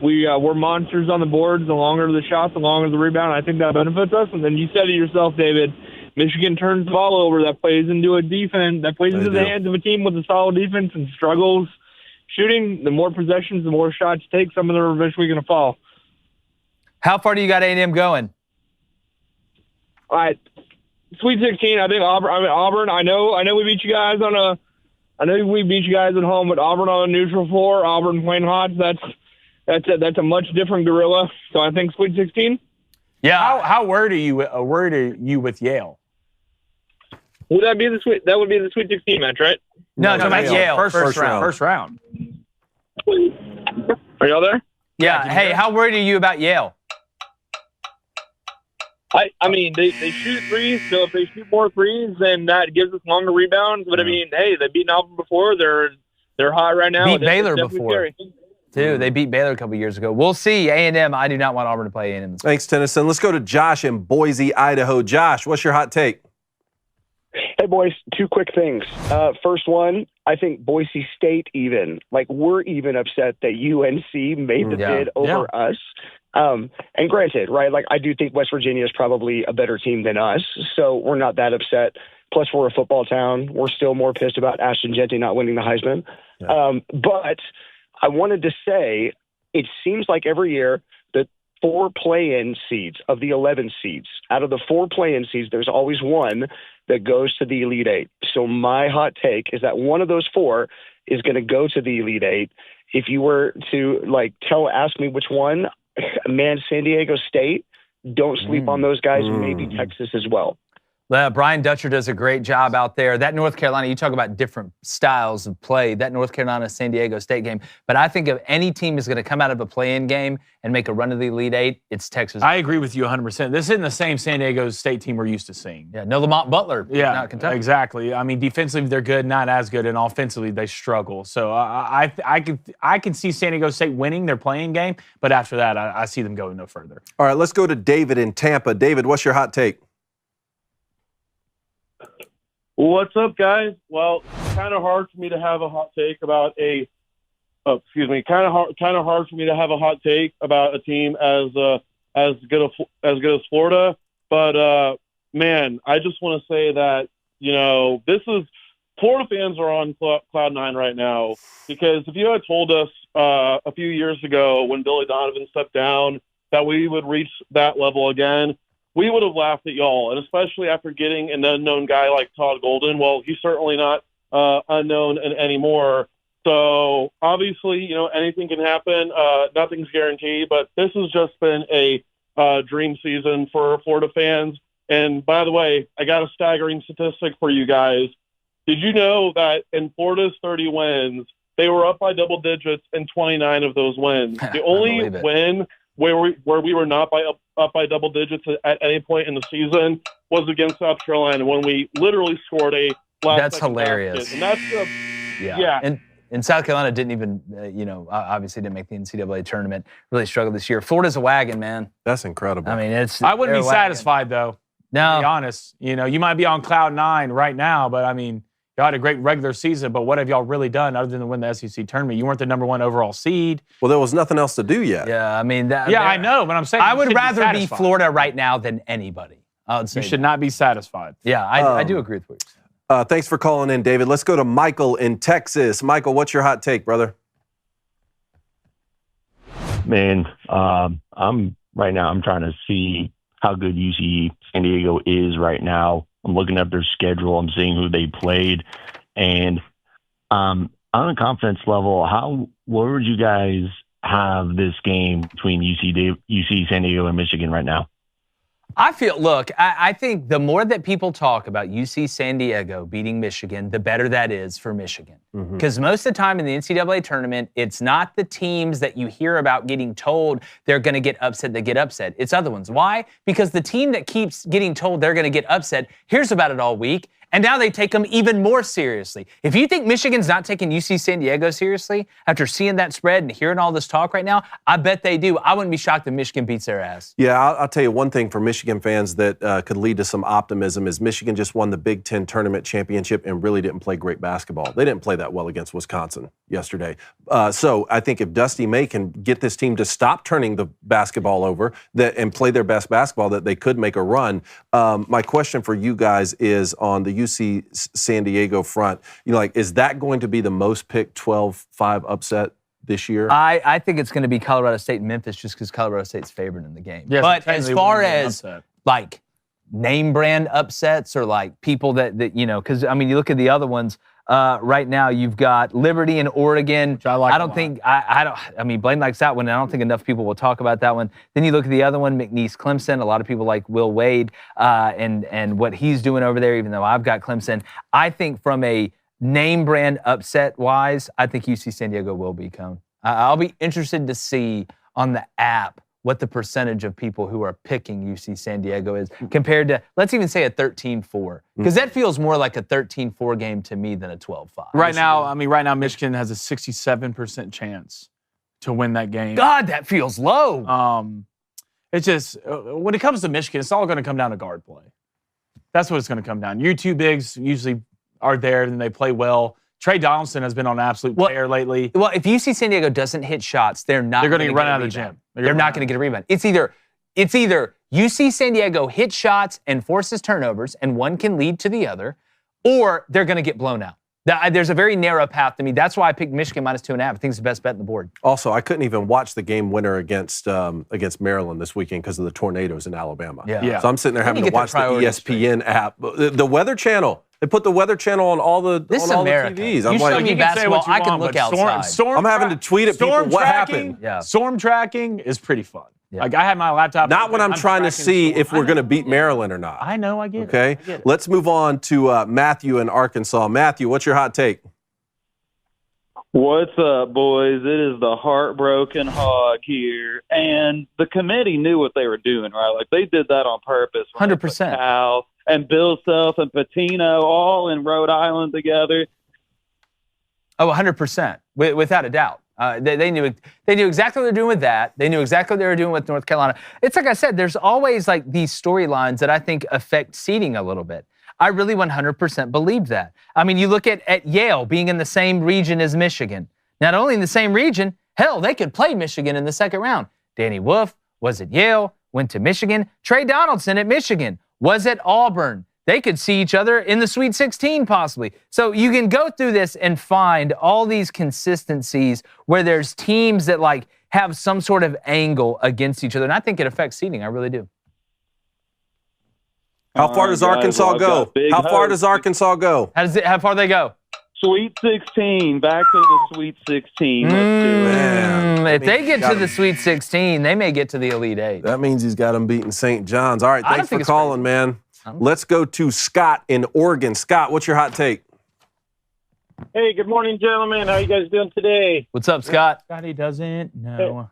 We're monsters on the boards. The longer the shots, the longer the rebound. I think that benefits us. And then you said it yourself, David. Michigan turns the ball over. That plays into a defense. That plays into the hands of a team with a solid defense and struggles shooting. The more possessions, the more shots you take, some of them are eventually going to fall. How far do you got A&M going? All right, Sweet 16. I think Auburn. I know we beat you guys I know we beat you guys at home, but Auburn on a neutral floor. Auburn playing hot. That's a much different gorilla. So I think Sweet 16. Yeah. How worried are you with Yale? Would that be that would be the Sweet 16 match, right? No, Yale. First round. Are y'all there? Yeah. Hey, how worried are you about Yale? I mean, they shoot threes, so if they shoot more threes, then that gives us longer rebounds. But I mean, hey, they've beaten Auburn before. They're hot right now. Beat Baylor before. Too. They beat Baylor a couple years ago. We'll see. A&M. I do not want Auburn to play A&M. Thanks, Tennyson. Let's go to Josh in Boise, Idaho. Josh, what's your hot take? Hey, boys, two quick things. First one, I think Boise State we're even upset that UNC made the bid over us. And granted, right, I do think West Virginia is probably a better team than us, so we're not that upset. Plus, we're a football town. We're still more pissed about Ashton Jeanty not winning the Heisman. Yeah. But I wanted to say, it seems like every year the 4 play-in seeds of the 11 seeds, out of the 4 play-in seeds, there's always one that goes to the Elite Eight. So my hot take is that one of those 4 is going to go to the Elite Eight. If you were to ask me which one, man, San Diego State, don't sleep on those guys, maybe Texas as well. Brian Dutcher does a great job out there. That North Carolina, you talk about different styles of play, that North Carolina-San Diego State game. But I think if any team is going to come out of a play-in game and make a run to the Elite Eight, it's Texas. I agree with you 100%. This isn't the same San Diego State team we're used to seeing. Yeah, no Lamont Butler. Yeah, not Kentucky. Exactly. I mean, defensively they're good, not as good, and offensively they struggle. So I can see San Diego State winning their play-in game, but after that I see them going no further. All right, let's go to David in Tampa. David, what's your hot take? What's up, guys? Well, kind of hard for me to have a hot take about kind of hard for me to have a hot take about a team as good as Florida. But man, I just want to say that Florida fans are on cloud 9 right now, because if you had told us a few years ago when Billy Donovan stepped down that we would reach that level again, we would have laughed at y'all, and especially after getting an unknown guy like Todd Golden. Well, he's certainly not unknown anymore. So obviously, anything can happen. Nothing's guaranteed, but this has just been a dream season for Florida fans. And by the way, I got a staggering statistic for you guys. Did you know that in Florida's 30 wins, they were up by double digits in 29 of those wins? The only win where we were not up by double digits at any point in the season was against South Carolina when we literally scored a That's hilarious. basket. And that's And South Carolina didn't even, obviously didn't make the NCAA tournament. Really struggled this year. Florida's a wagon, man. That's incredible. I mean, I wouldn't be satisfied though. No, to be honest. You might be on cloud 9 right now, but I mean, y'all had a great regular season. But what have y'all really done other than win the SEC tournament? You weren't the number 1 overall seed. Well, there was nothing else to do yet. Yeah, I mean that. Yeah, I know, but I'm saying I would rather be Florida right now than anybody. I would say you should not be satisfied. Yeah, I do agree with what you're saying. Thanks for calling in, David. Let's go to Michael in Texas. Michael, what's your hot take, brother? Man, I'm trying to see how good UC San Diego is right now. I'm looking up their schedule. I'm seeing who they played. And on a confidence level, where would you guys have this game between UC San Diego and Michigan right now? I think the more that people talk about UC San Diego beating Michigan, the better that is for Michigan. Because most of the time in the NCAA tournament, it's not the teams that you hear about getting told they're going to get upset that get upset. It's other ones. Why? Because the team that keeps getting told they're going to get upset hears about it all week, and now they take them even more seriously. If you think Michigan's not taking UC San Diego seriously after seeing that spread and hearing all this talk right now, I bet they do. I wouldn't be shocked if Michigan beats their ass. Yeah, I'll tell you one thing for Michigan fans that could lead to some optimism is Michigan just won the Big Ten tournament championship and really didn't play great basketball. They didn't play that well against Wisconsin yesterday. So I think if Dusty May can get this team to stop turning the basketball over and play their best basketball, that they could make a run. My question for you guys is on the UC San Diego front. Is that going to be the most picked 12-5 upset this year? I think it's going to be Colorado State and Memphis just because Colorado State's favored in the game. Yes, but as far as name brand upsets or people that because I mean you look at the other ones right now. You've got Liberty and Oregon. Which I don't think I mean Blaine likes that one. And I don't think enough people will talk about that one. Then you look at the other one, McNeese Clemson. A lot of people like Will Wade and what he's doing over there. Even though I've got Clemson, I think from a name brand upset wise, I think UC San Diego will be Cone. I'll be interested to see on the app what the percentage of people who are picking UC San Diego is compared to, let's even say a 13-4. Because that feels more like a 13-4 game to me than a 12-5. Right now, Michigan has a 67% chance to win that game. God, that feels low. It's just, when it comes to Michigan, it's all going to come down to guard play. That's what it's going to come down. Your two bigs usually are there and they play well. Trey Donaldson has been on an absolute tear lately. Well, if UC San Diego doesn't hit shots, they're going to get run out of the gym. They're not going to get a rebound. It's either UC San Diego hits shots and forces turnovers, and one can lead to the other, or they're going to get blown out. There's a very narrow path to me. That's why I picked Michigan -2.5. I think it's the best bet on the board. Also, I couldn't even watch the game winner against Maryland this weekend because of the tornadoes in Alabama. Yeah. So I'm sitting there having to watch the ESPN app. The Weather Channel. They put the Weather Channel on all the TVs. I'm like, you can say what you want, I can look outside. I'm having to tweet at people what happened. Yeah. Storm tracking is pretty fun. Yeah. I had my laptop. Not when I'm trying to see if we're going to beat Maryland or not. I know, I get it. Okay, let's move on to Matthew in Arkansas. Matthew, what's your hot take? What's up, boys? It is the Heartbroken Hog here. And the committee knew what they were doing, right? Like, they did that on purpose. 100%. Cal and Bill Self and Patino all in Rhode Island together. Oh, 100%, without a doubt. They knew exactly what they're doing with that. They knew exactly what they were doing with North Carolina. It's like I said, there's always these storylines that I think affect seeding a little bit. I really 100% believe that. I mean, you look at Yale being in the same region as Michigan. Not only in the same region, hell, they could play Michigan in the second round. Danny Wolf was at Yale, went to Michigan. Trey Donaldson at Michigan was at Auburn. They could see each other in the Sweet 16 possibly. So you can go through this and find all these consistencies where there's teams that have some sort of angle against each other. And I think it affects seeding. I really do. How far does Arkansas go? How far does Arkansas go? How far they go? Sweet 16. Back to the Sweet 16. Let's do it. If they get to the Sweet 16, they may get to the Elite Eight. That means he's got them beating St. John's. All right, thanks for calling, man. Let's go to Scott in Oregon. Scott, what's your hot take? Hey, good morning, gentlemen. How you guys doing today? What's up, Scott? Scotty doesn't know.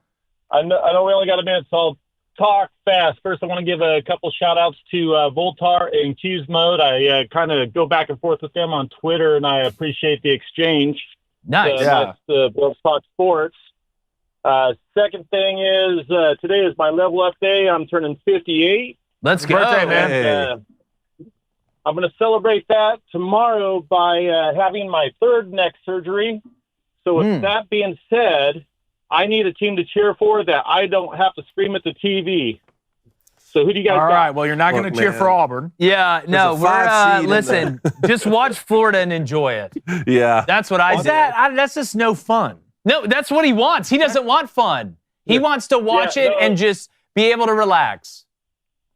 I know we only got a minute, so I'll talk fast. First, I want to give a couple shout-outs to Voltar and Q's Mode. I kind of go back and forth with them on Twitter, and I appreciate the exchange. Nice. That's Let's Talk Sports. Second thing is today is my level up day. I'm turning 58. Let's go. Birthday, man. And, I'm going to celebrate that tomorrow by having my third neck surgery. So with that being said, I need a team to cheer for that I don't have to scream at the TV. So who do you guys got? All right, well, you're not going to cheer for Auburn. Yeah, no, we're listen. Just watch Florida and enjoy it. Yeah, that's what I did. That's just no fun. No, that's what he wants. He doesn't want fun. He wants to watch it and just be able to relax.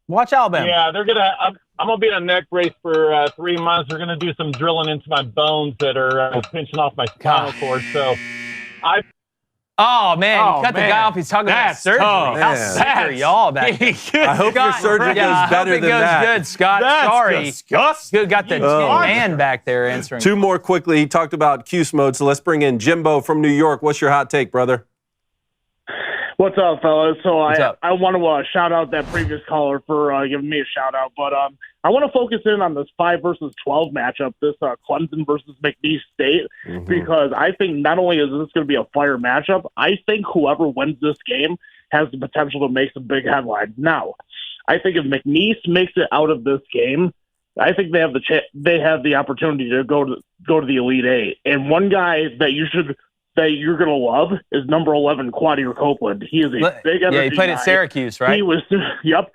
Watch Alabama. Yeah, they're gonna. I'm gonna be in a neck brace for 3 months. They're gonna do some drilling into my bones that are pinching off my spinal cord. So, Oh, man, you cut the guy off. He's talking about surgery. tough. How Man. sick are y'all back there? I hope your surgery goes better than that. I hope it goes good, Scott. That's Sorry. disgusting. Good, got the man back there answering. Two more quickly. He talked about Cuse Mode, so let's bring in Jimbo from New York. What's your hot take, brother? What's up, fellas? So What's up? I want to shout out that previous caller for giving me a shout out, but I want to focus in on this 5 versus 12 matchup, this Clemson versus McNeese State, because I think not only is this going to be a fire matchup, I think whoever wins this game has the potential to make some big headlines. Now, I think if McNeese makes it out of this game, I think they have the opportunity to go to the Elite Eight. And one guy that you're going to love is number 11, Quadir Copeland. He is a big energy Yeah, he played at Syracuse, right? He was, yep.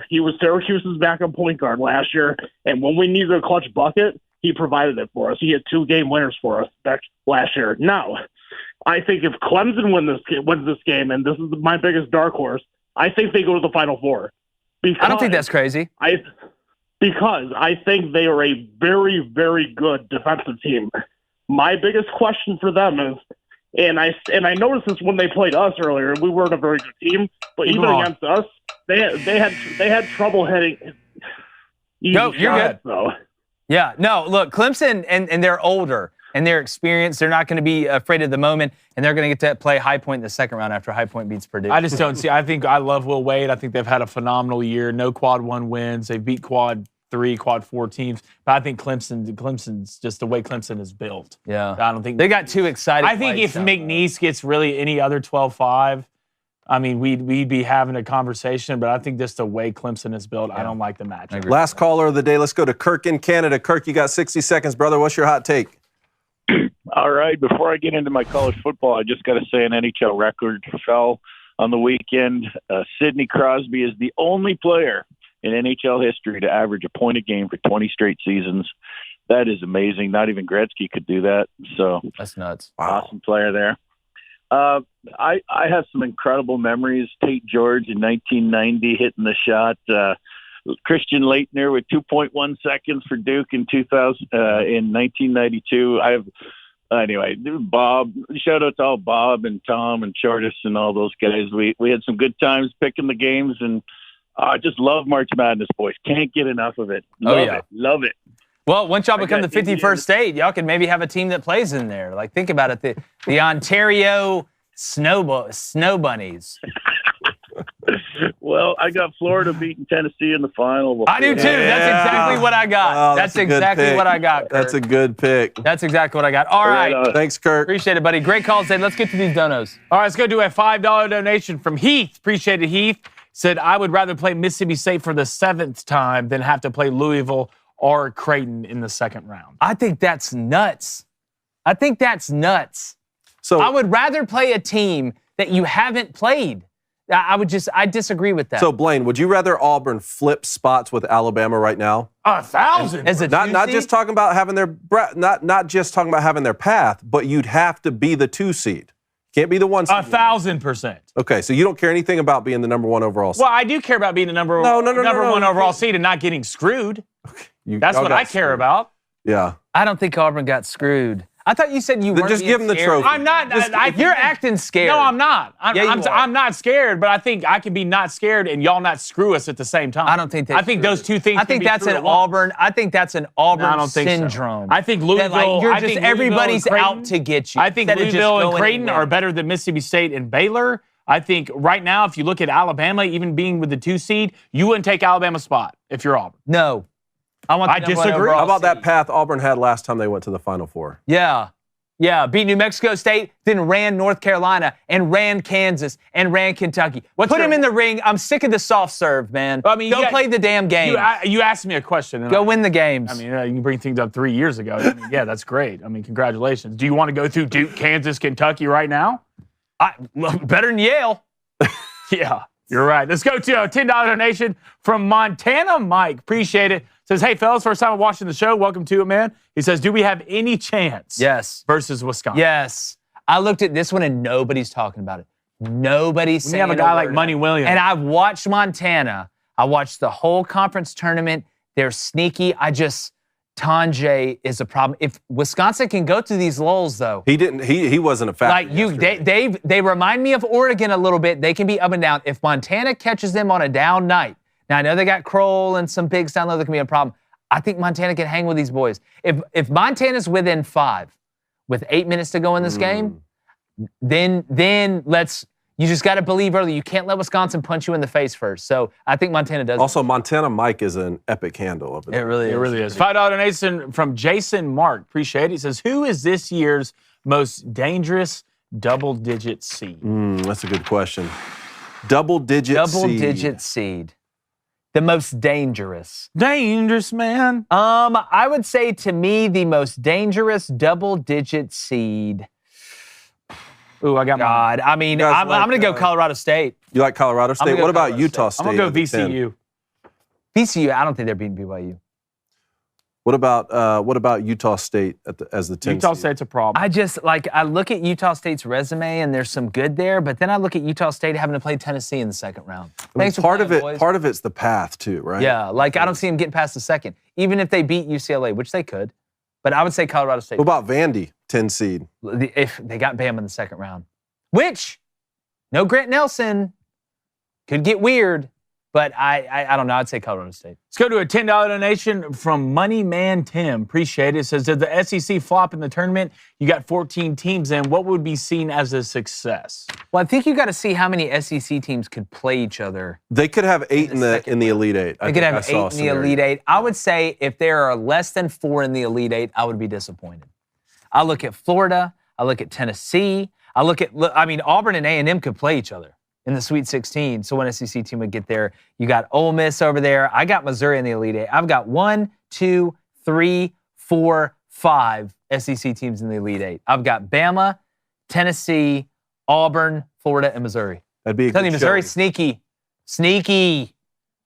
He was Syracuse's backup point guard last year. And when we needed a clutch bucket, he provided it for us. He had 2 game winners for us back last year. Now, I think if Clemson wins this game, and this is my biggest dark horse, I think they go to the Final Four. I don't think that's crazy. Because I think they are a very, very good defensive team. My biggest question for them is, and I noticed this when they played us earlier. We weren't a very good team, but even against us, they had trouble hitting. No, you're good. Though. Yeah, no. Look, Clemson and they're older and they're experienced. They're not going to be afraid of the moment, and they're going to get to play High Point in the second round after High Point beats Purdue. I just don't see. I think I love Will Wade. I think they've had a phenomenal year. No quad 1 wins. They beat quad 3, quad 4 teams. But I think Clemson's just the way Clemson is built. Yeah. I don't think they got too excited. I think if McNeese gets really any other 12-5, I mean, we'd be having a conversation, but I think just the way Clemson is built, I don't like the matchup. Last caller of the day. Let's go to Kirk in Canada. Kirk, you got 60 seconds, brother. What's your hot take? All right. Before I get into my college football, I just got to say an NHL record fell on the weekend. Sidney Crosby is the only player in NHL history to average a point a game for 20 straight seasons. That is amazing. Not even Gretzky could do that. So that's nuts. Awesome player there. I have some incredible memories. Tate George in 1990 hitting the shot. Christian Laettner with 2.1 seconds for Duke in 1992. Anyway, Bob, shout out to all Bob and Tom and Shortis and all those guys. We had some good times picking the games, and I just love March Madness, boys. Can't get enough of it. Love it. Well, once y'all become the 51st state, y'all can maybe have a team that plays in there. Like, think about it, the Ontario Snow Bunnies. Well, I got Florida beating Tennessee in the final. I do too. That's exactly what I got. That's exactly what I got, Kirk. That's a good pick. That's exactly what I got. All right. Thanks, Kirk. Appreciate it, buddy. Great call, Zane. Let's get to these donos. All right, let's go do a $5 donation from Heath. Appreciate it, Heath. Said, I would rather play Mississippi State for the 7th time than have to play Louisville or Creighton in the second round. I think that's nuts. So I would rather play a team that you haven't played. I disagree with that. So, Blaine, would you rather Auburn flip spots with Alabama right now? 1,000. As a not just talking about having not just talking about having their path, but you'd have to be the 2 seed. Can't be the 1 seed. 1,000%. Okay, so you don't care anything about being the number 1 overall seed. Well, I do care about being the number one overall seed and not getting screwed. Okay. That's what I care about. Yeah. I don't think Auburn got screwed. I thought you said you weren't Just give him the scared. trophy. I'm not. You're acting scared. No, I'm not. I'm not scared, but I think I can be not scared and y'all not screw us at the same time. I don't think that's I think true. those two things. I think can be that's true an at once. Auburn. I think that's an Auburn No, I don't think syndrome. So. I think Louisville. That, like, I think everybody's Louisville and out Creighton, to get you. I think instead of just Louisville and going Creighton win. are better than Mississippi State and Baylor. I think right now, if you look at Alabama, even being with the 2 seed, you wouldn't take Alabama's spot if you're Auburn. No. I disagree. How about that path Auburn had last time they went to the Final Four? Yeah. Yeah, beat New Mexico State, then ran North Carolina, and ran Kansas, and ran Kentucky. Put him in the ring. I'm sick of the soft serve, man. I mean, go play the damn game. You asked me a question. And go win the games. I mean, you can bring things up 3 years ago. I mean, yeah, that's great. I mean, congratulations. Do you want to go through Duke, Kansas, Kentucky right now? Better than Yale. Yeah, you're right. Let's go to a $10 donation from Montana Mike. Appreciate it. Says, hey, fellas, first time watching the show. Welcome to it, man. He says, do we have any chance? Yes. Versus Wisconsin. Yes. I looked at this one and nobody's talking about it. Nobody's saying We have a guy like Money Williams. And I've watched Montana. I watched the whole conference tournament. They're sneaky. Tanjay is a problem. If Wisconsin can go through these lulls, though. He wasn't a factor. Like they remind me of Oregon a little bit. They can be up and down. If Montana catches them on a down night, now I know they got Kroll and some bigs down low that can be a problem. I think Montana can hang with these boys. If Montana's within 5 with 8 minutes to go in this game, then you just got to believe early. You can't let Wisconsin punch you in the face first. So I think Montana does. Also, Montana Mike is an epic handle of it. It really is. $5 donation from Jason Mark. Appreciate it. He says, who is this year's most dangerous double-digit seed? That's a good question. Double-digit seed. The most dangerous. Dangerous, man. I would say to me the most dangerous double-digit seed. Ooh, I got God. I mean, I'm going to go Colorado State. You like Colorado State? What about Utah State? I'm going to go VCU. VCU, I don't think they're beating BYU. What about Utah State as the 10th Utah seed? State's a problem. I look at Utah State's resume and there's some good there, but then I look at Utah State having to play Tennessee in the second round. Part of it's the path too, right? Yeah, I don't see them getting past the second, even if they beat UCLA, which they could. But I would say Colorado State. What about Vandy, 10 seed? If they got Bama in the second round, which no Grant Nelson could get weird. But I don't know. I'd say Colorado State. Let's go to a $10 donation from Money Man Tim. Appreciate it. It says, did the SEC flop in the tournament? You got 14 teams in. What would be seen as a success? Well, I think you got to see how many SEC teams could play each other. They could have 8 in the Elite Eight. They could have 8 in the Elite Eight. I would say if there are less than 4 in the Elite Eight, I would be disappointed. I look at Florida. I look at Tennessee. Auburn and A&M could play each other in the Sweet 16, so one SEC team would get there. You got Ole Miss over there. I got Missouri in the Elite Eight. I've got 1, 2, 3, 4, 5 SEC teams in the Elite Eight. I've got Bama, Tennessee, Auburn, Florida, and Missouri. That'd be a good Missouri, showing. sneaky.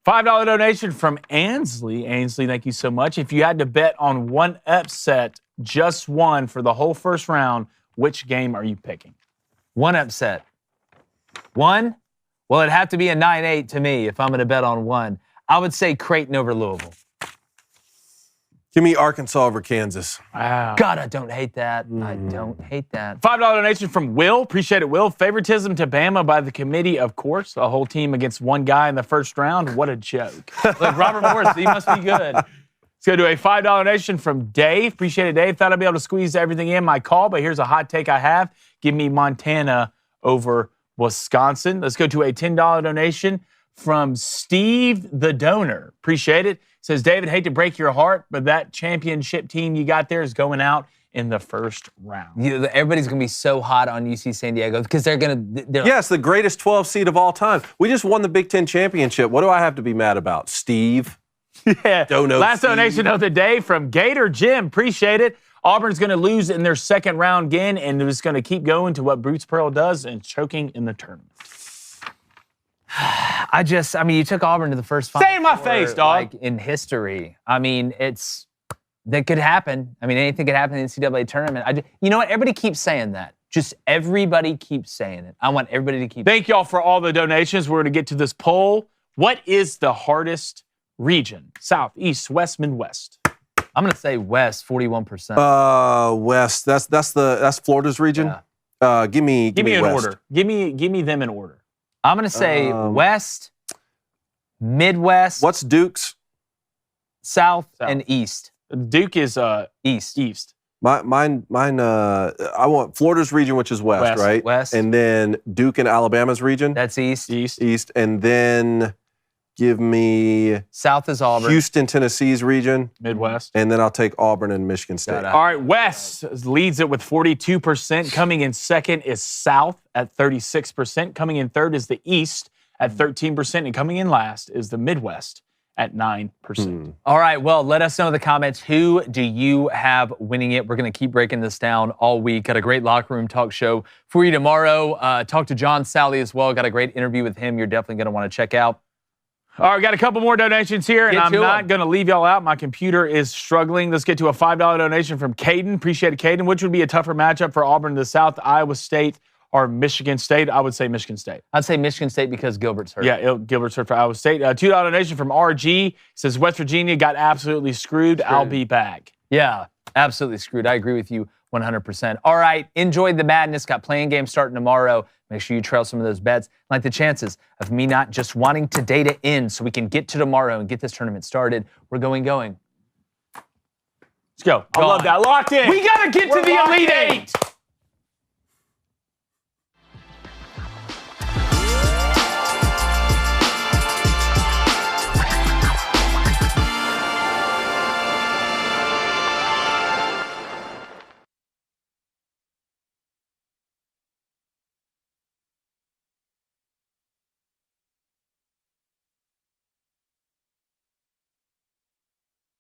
$5 donation from Ansley. Ansley, thank you so much. If you had to bet on one upset, just one for the whole first round, which game are you picking? One upset. One? Well, it'd have to be a 9-8 to me if I'm going to bet on one. I would say Creighton over Louisville. Give me Arkansas over Kansas. Wow. God, I don't hate that. I don't hate that. $5 donation from Will. Appreciate it, Will. Favoritism to Bama by the committee, of course. A whole team against one guy in the first round. What a joke. Look, Robert Morris, he must be good. Let's go to a $5 donation from Dave. Appreciate it, Dave. Thought I'd be able to squeeze everything in my call, but here's a hot take I have. Give me Montana over Wisconsin. Let's go to a $10 donation from Steve the Donor. Appreciate it. Says, David, hate to break your heart, but that championship team you got there is going out in the first round. Everybody's going to be so hot on UC San Diego because they're it's the greatest 12 seed of all time. We just won the Big Ten championship. What do I have to be mad about? Steve? Yeah. Last donation of the day from Gator Jim. Appreciate it. Auburn's going to lose in their second round again, and they're just going to keep going to what Bruce Pearl does and choking in the tournament. You took Auburn to the first Final Stay in my face, dog. In history. That could happen. Anything could happen in the NCAA tournament. You know what? Everybody keeps saying that. Just everybody keeps saying it. I want everybody to keep. Thank y'all for all the donations. We're going to get to this poll. What is the hardest region? South, East, West, Midwest? I'm going to say West, 41%. West. That's Florida's region. Yeah. Give me an West. order. Give me them in order. I'm going to say West, Midwest. What's Duke's? South and East. Duke is East. East. Mine. I want Florida's region, which is West, right? West. And then Duke and Alabama's region. That's East. East. And then give me South is Auburn. Houston, Tennessee's region. Midwest. And then I'll take Auburn and Michigan State. All right, West leads it with 42%. Coming in second is South at 36%. Coming in third is the East at 13%. And coming in last is the Midwest at 9%. All right, well, let us know in the comments, who do you have winning it? We're going to keep breaking this down all week. Got a great locker room talk show for you tomorrow. Talk to John Sally as well. Got a great interview with him you're definitely going to want to check out. All right, got a couple more donations here, and I'm not going to leave y'all out. My computer is struggling. Let's get to a $5 donation from Caden. Appreciate it, Caden. Which would be a tougher matchup for Auburn to the South, Iowa State or Michigan State? I would say Michigan State. I'd say Michigan State because Gilbert's hurt. Yeah, Gilbert's hurt for Iowa State. $2 donation from RG. Says West Virginia got absolutely screwed. I'll be back. Yeah, absolutely screwed. I agree with you 100%. All right, enjoy the madness. Got playing games starting tomorrow. Make sure you trail some of those bets. Like the chances of me not just wanting today to end so we can get to tomorrow and get this tournament started. We're going. Let's go. I love that. Locked in. We got to get to the Elite Eight.